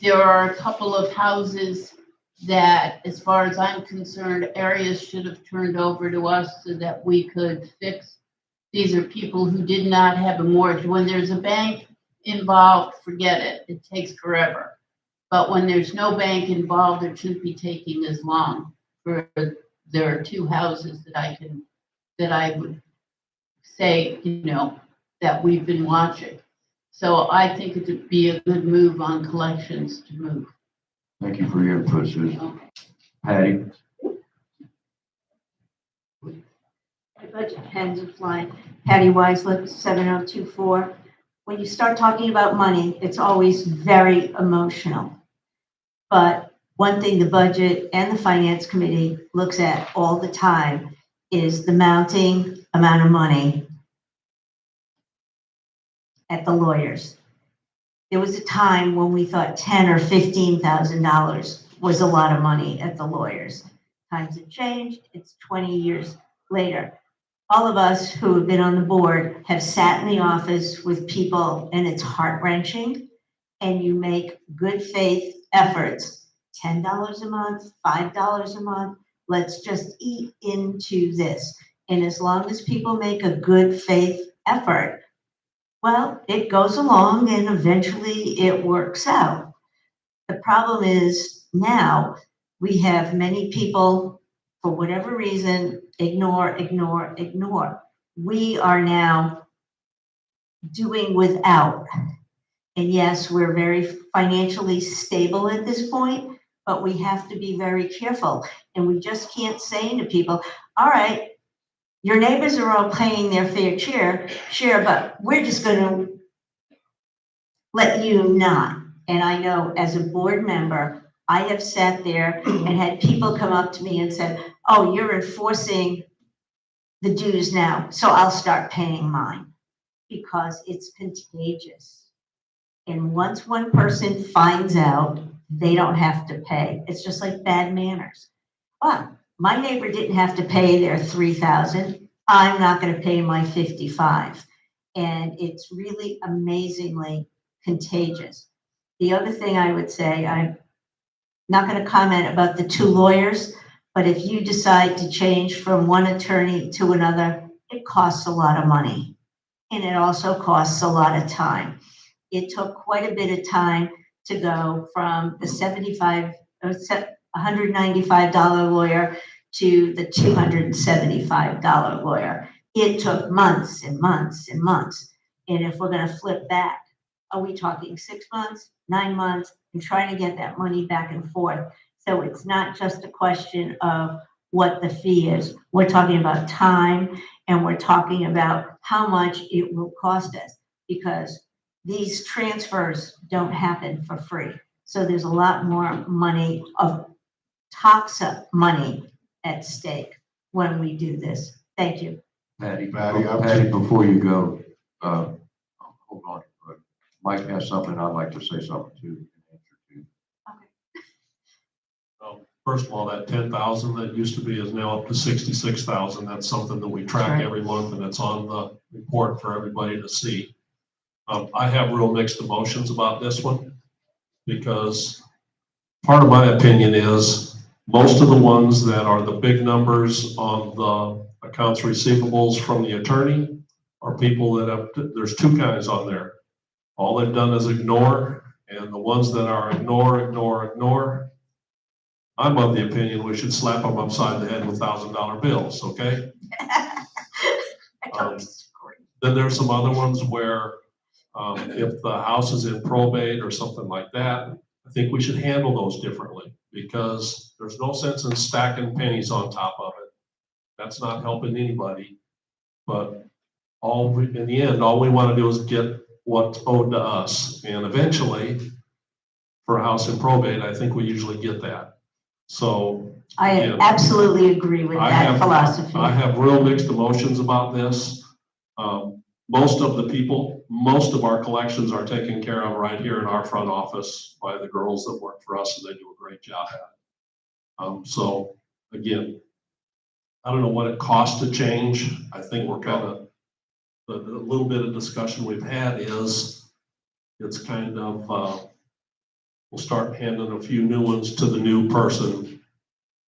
there are a couple of houses that, as far as I'm concerned, Arias should have turned over to us so that we could fix. These are people who did not have a mortgage. When there's a bank involved, forget it. It takes forever. But when there's no bank involved, it shouldn't be taking as long. There are two houses that I would say, you know, that we've been watching. So I think it would be a good move on collections to move. Thank you for your input, Susan. Patty? My budget pens are flying. Patty Weisler, 7024. When you start talking about money, it's always very emotional. But one thing the budget and the finance committee looks at all the time is the mounting amount of money at the lawyers. There was a time when we thought $10,000 or $15,000 was a lot of money at the lawyers. Times have changed. It's 20 years later. All of us who have been on the board have sat in the office with people, and it's heart-wrenching, and you make good faith efforts, $10 a month, $5 a month. Let's just eat into this. And as long as people make a good faith effort, well, it goes along and eventually it works out. The problem is now we have many people, for whatever reason, ignore. We are now doing without. And yes, we're very financially stable at this point, but we have to be very careful. And we just can't say to people, all right, your neighbors are all paying their fair share, but we're just going to let you not. And I know as a board member, I have sat there and had people come up to me and said, oh, you're enforcing the dues now, so I'll start paying mine, because it's contagious. And once one person finds out, they don't have to pay. It's just like bad manners. But my neighbor didn't have to pay their $3,000. I'm not going to pay my $55,000. And it's really amazingly contagious. The other thing I would say, I'm not going to comment about the two lawyers, but if you decide to change from one attorney to another, it costs a lot of money. And it also costs a lot of time. It took quite a bit of time to go from the $195 lawyer to the $275 lawyer. It took months and months and months. And if we're going to flip back, are we talking 6 months, 9 months, and trying to get that money back and forth? So it's not just a question of what the fee is. We're talking about time, and we're talking about how much it will cost us, because these transfers don't happen for free. So there's a lot more money of toxa money at stake when we do this. Thank you. Patty, Patty, Patty, before you go, hold on. Mike has something I'd like to say something to. First of all, that 10,000 that used to be is now up to 66,000. That's something that we track Right. every month, and it's on the report for everybody to see. I have real mixed emotions about this one, because part of my opinion is most of the ones that are the big numbers on the accounts receivables from the attorney are people that have, there's two kinds on there. All they've done is ignore, and the ones that are ignore, I'm of the opinion we should slap them upside the head with $1,000 bills, okay? Then there's some other ones where if the house is in probate or something like that, I think we should handle those differently, because there's no sense in stacking pennies on top of it. That's not helping anybody. But in the end, all we want to do is get what's owed to us. And eventually, for a house in probate, I think we usually get that. So I again, absolutely agree with that philosophy. I have real mixed emotions about this. Most of our collections are taken care of right here in our front office by the girls that work for us, and they do a great job at it. So again, I don't know what it costs to change. I think we're kind of, the little bit of discussion we've had is it's kind of, we'll start handing a few new ones to the new person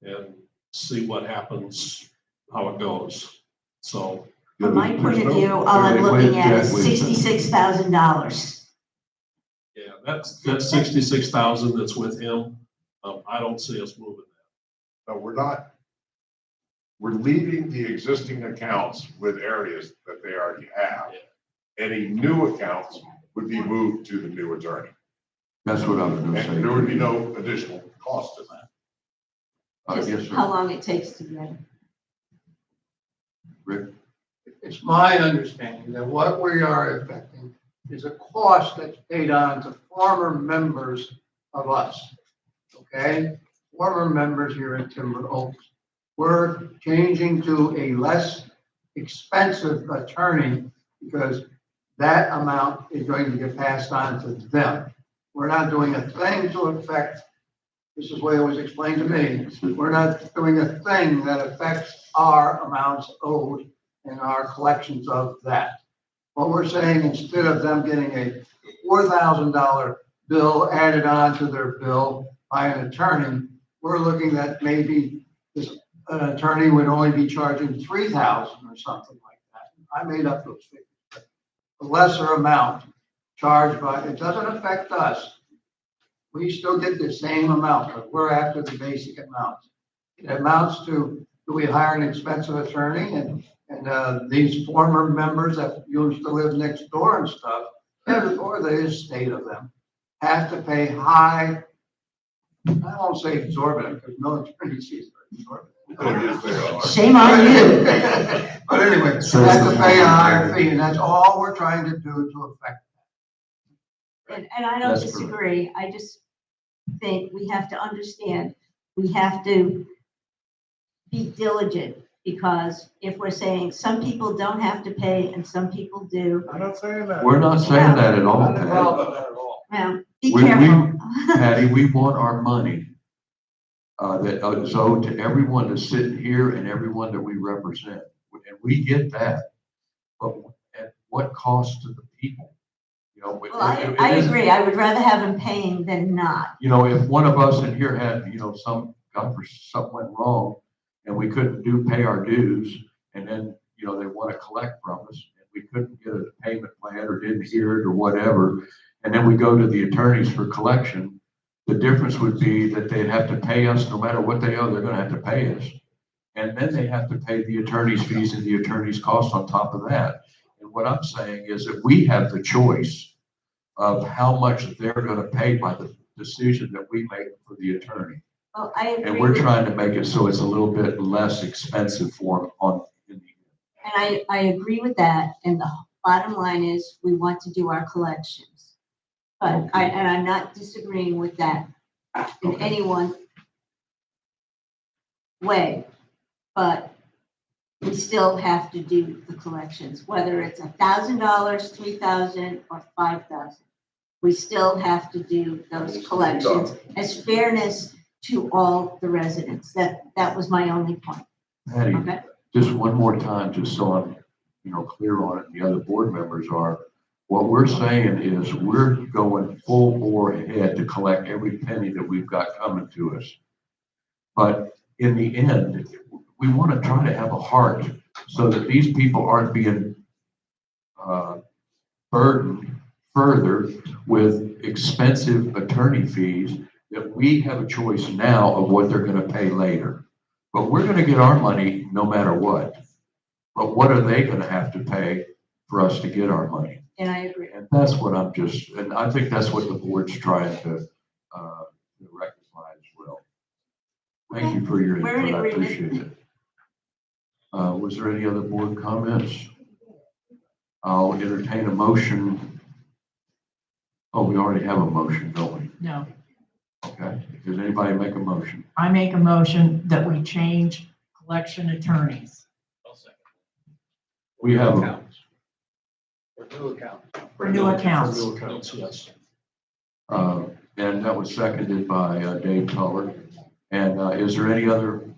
and see what happens, how it goes. So. From my point of view, all I'm looking at is $66,000. Yeah, that's 66,000 that's with him. I don't see us moving that. No, we're not. We're leaving the existing accounts with areas that they already have. Any new accounts would be moved to the new attorney. That's what I was going to say. And there would be no additional cost to that. Just how long it takes to get it. Rick? It's my understanding that what we are affecting is a cost that's paid on to former members of us. Okay? Former members here in Timber Oaks. We're changing to a less expensive attorney because that amount is going to get passed on to them. We're not doing a thing to affect, this is the way it was explained to me, we're not doing a thing that affects our amounts owed and our collections of that. What we're saying, instead of them getting a $4,000 bill added on to their bill by an attorney, we're looking at maybe an attorney would only be charging $3,000 or something like that. I made up those figures. A lesser amount charged by, it doesn't affect us. We still get the same amount, but we're after the basic amount. It amounts to, do we hire an expensive attorney and these former members that used to live next door and stuff, or the estate of them, have to pay high, I won't say exorbitant, because no attorney sees exorbitant. Shame on you. But anyway, they have to pay a higher fee, and that's all we're trying to do to affect And I don't disagree. I just think we have to understand, we have to be diligent, because if we're saying some people don't have to pay and some people do. I'm not saying that. We're not saying that at all, that. Patty. Well, be careful. Patty, we want our money that is owed to everyone that's sitting here and everyone that we represent. And we get that. But at what cost to the people? You know, Well, I agree. I would rather have them paying than not. You know, if one of us in here had, you know, something went wrong and we couldn't pay our dues, and then, you know, they want to collect from us and we couldn't get a payment plan or didn't hear it or whatever, and then we go to the attorneys for collection, the difference would be that they'd have to pay us no matter what they owe, they're going to have to pay us. And then they have to pay the attorney's fees and the attorney's costs on top of that. And what I'm saying is that we have the choice of how much they're going to pay by the decision that we make for the attorney. Well, I agree. And we're trying to make it so it's a little bit less expensive for them on. And I agree with that. And bottom line is, we want to do our collections. But I'm not disagreeing with that in any one way, but we still have to do the collections, whether it's $1,000, $3,000, or $5,000. We still have to do those collections as fairness to all the residents. That was my only point. Patty, Okay. just one more time, just so I'm, clear on it, and the other board members are, what we're saying is we're going full bore ahead to collect every penny that we've got coming to us. But in the end, we want to try to have a heart so that these people aren't being burdened further with expensive attorney fees, that we have a choice now of what they're going to pay later. But we're going to get our money no matter what. But what are they going to have to pay for us to get our money? And I agree. And that's what and I think that's what the board's trying to rectify as well. Thank you for your We're in input. I agreement. appreciate it. Was there any other board comments? I'll entertain a motion. Oh, we already have a motion, don't we? No, Okay. Does anybody make a motion? I make a motion that we change collection attorneys We have a, For new accounts. for new accounts. For new accounts, yes. and that was seconded by Dave Tuller. And is there any other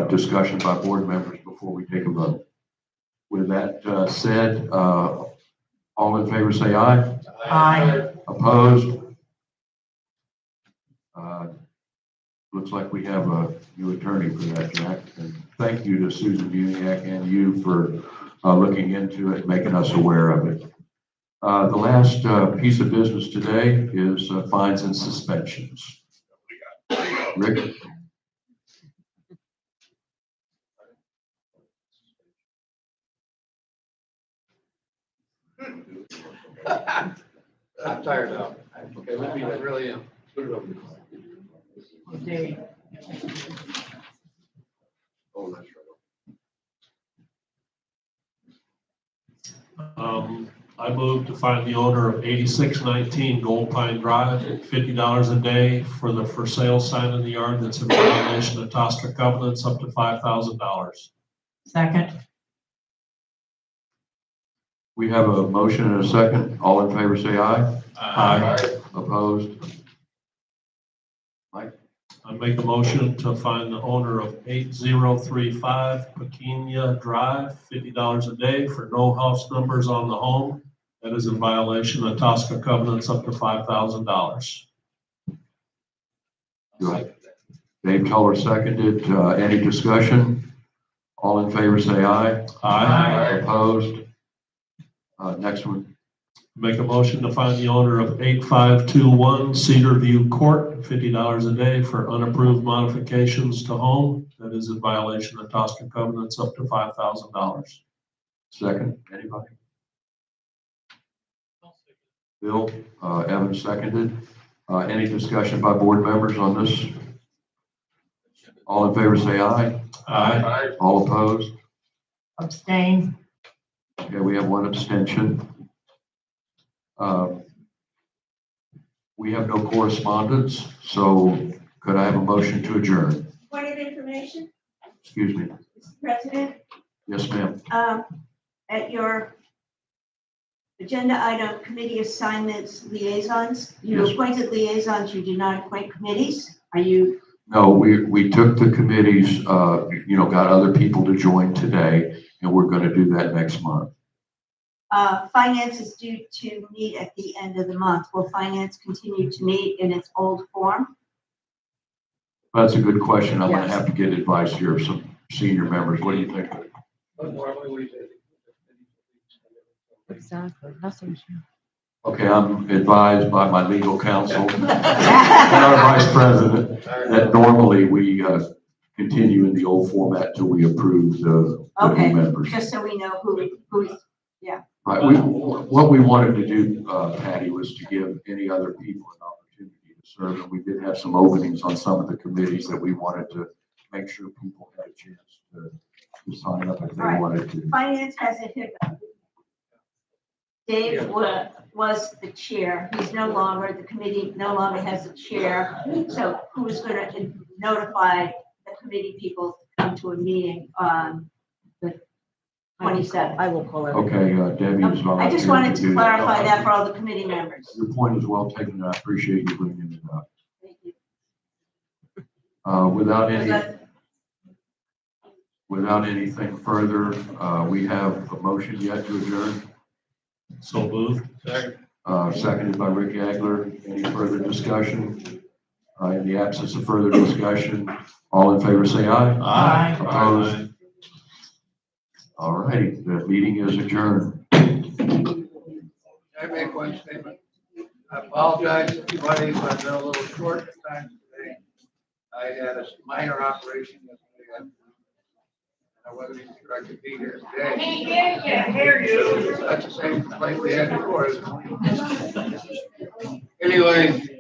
discussion by board members before we take a vote? With that said, all in favor say aye. Aye. Opposed? Looks like we have a new attorney for that, Jack. And thank you to Susan Buniak and you for looking into it, making us aware of it. The last piece of business today is fines and suspensions. Rick? I'm tired now. Okay, let me, I really am. Put it over. Dave. Oh, that's right. I move to find the owner of 8619 Gold Pine Drive at $50 a day for the for sale sign in the yard that's in violation of TSCA covenants up to $5,000. Second. We have a motion and a second. All in favor say aye. Aye. Opposed? Mike? I make a motion to find the owner of 8035 Pequena Drive, $50 a day for no house numbers on the home. That is in violation of TSCA covenants up to $5,000. Good. Dave Tuller seconded. Any discussion? All in favor say aye. Aye. Opposed? Next one. Make a motion to find the owner of 8521 Cedar View Court, $50 a day for unapproved modifications to home. That is in violation of TSCA covenants up to $5,000. Second, anybody? Bill, Evan seconded. Any discussion by board members on this? All in favor say aye. Aye. All opposed? Abstain. Okay, we have one abstention. We have no correspondence, so could I have a motion to adjourn? Point of information, Excuse me. Mr. President, Yes, ma'am. at your agenda item, committee assignments liaisons, you Yes. appointed liaisons, you did not appoint committees. Are you, No, we took the committees, got other people to join today, and we're going to do that next month. finance is due to meet at the end of the month. Will finance continue to meet in its old form? That's a good question. I'm going to Yes. have to get advice here of some senior members. What do you think? Exactly, nothing's. Okay, I'm advised by my legal counsel and our vice president that normally we continue in the old format till we approve the Okay, new members. just so we know who's, yeah. Right. What we wanted to do, Patty, was to give any other people an opportunity to serve. And we did have some openings on some of the committees that we wanted to make sure people had a chance to sign up if they All right. wanted to. Finance has a hiccup. Dave was the chair. He's no longer, the committee no longer has a chair. So who's going to notify the committee people to come to a meeting on the 27th? I will call it. Okay, Debbie is I just wanted to clarify that for all the committee members. Your point is well taken. I appreciate you bringing it up. Thank you. Without anything further, we have a motion yet to adjourn. So moved. Seconded by Rick Yagler. Any further discussion? In the absence of further discussion, all in favor say aye. Aye. Opposed? All righty, the meeting is adjourned. Can I make one statement? I apologize to everybody if I've been a little short at times today. I had a minor operation yesterday. I wasn't even sure I could be here today. Can't hear you. That's the same complaint we had before. Anyway,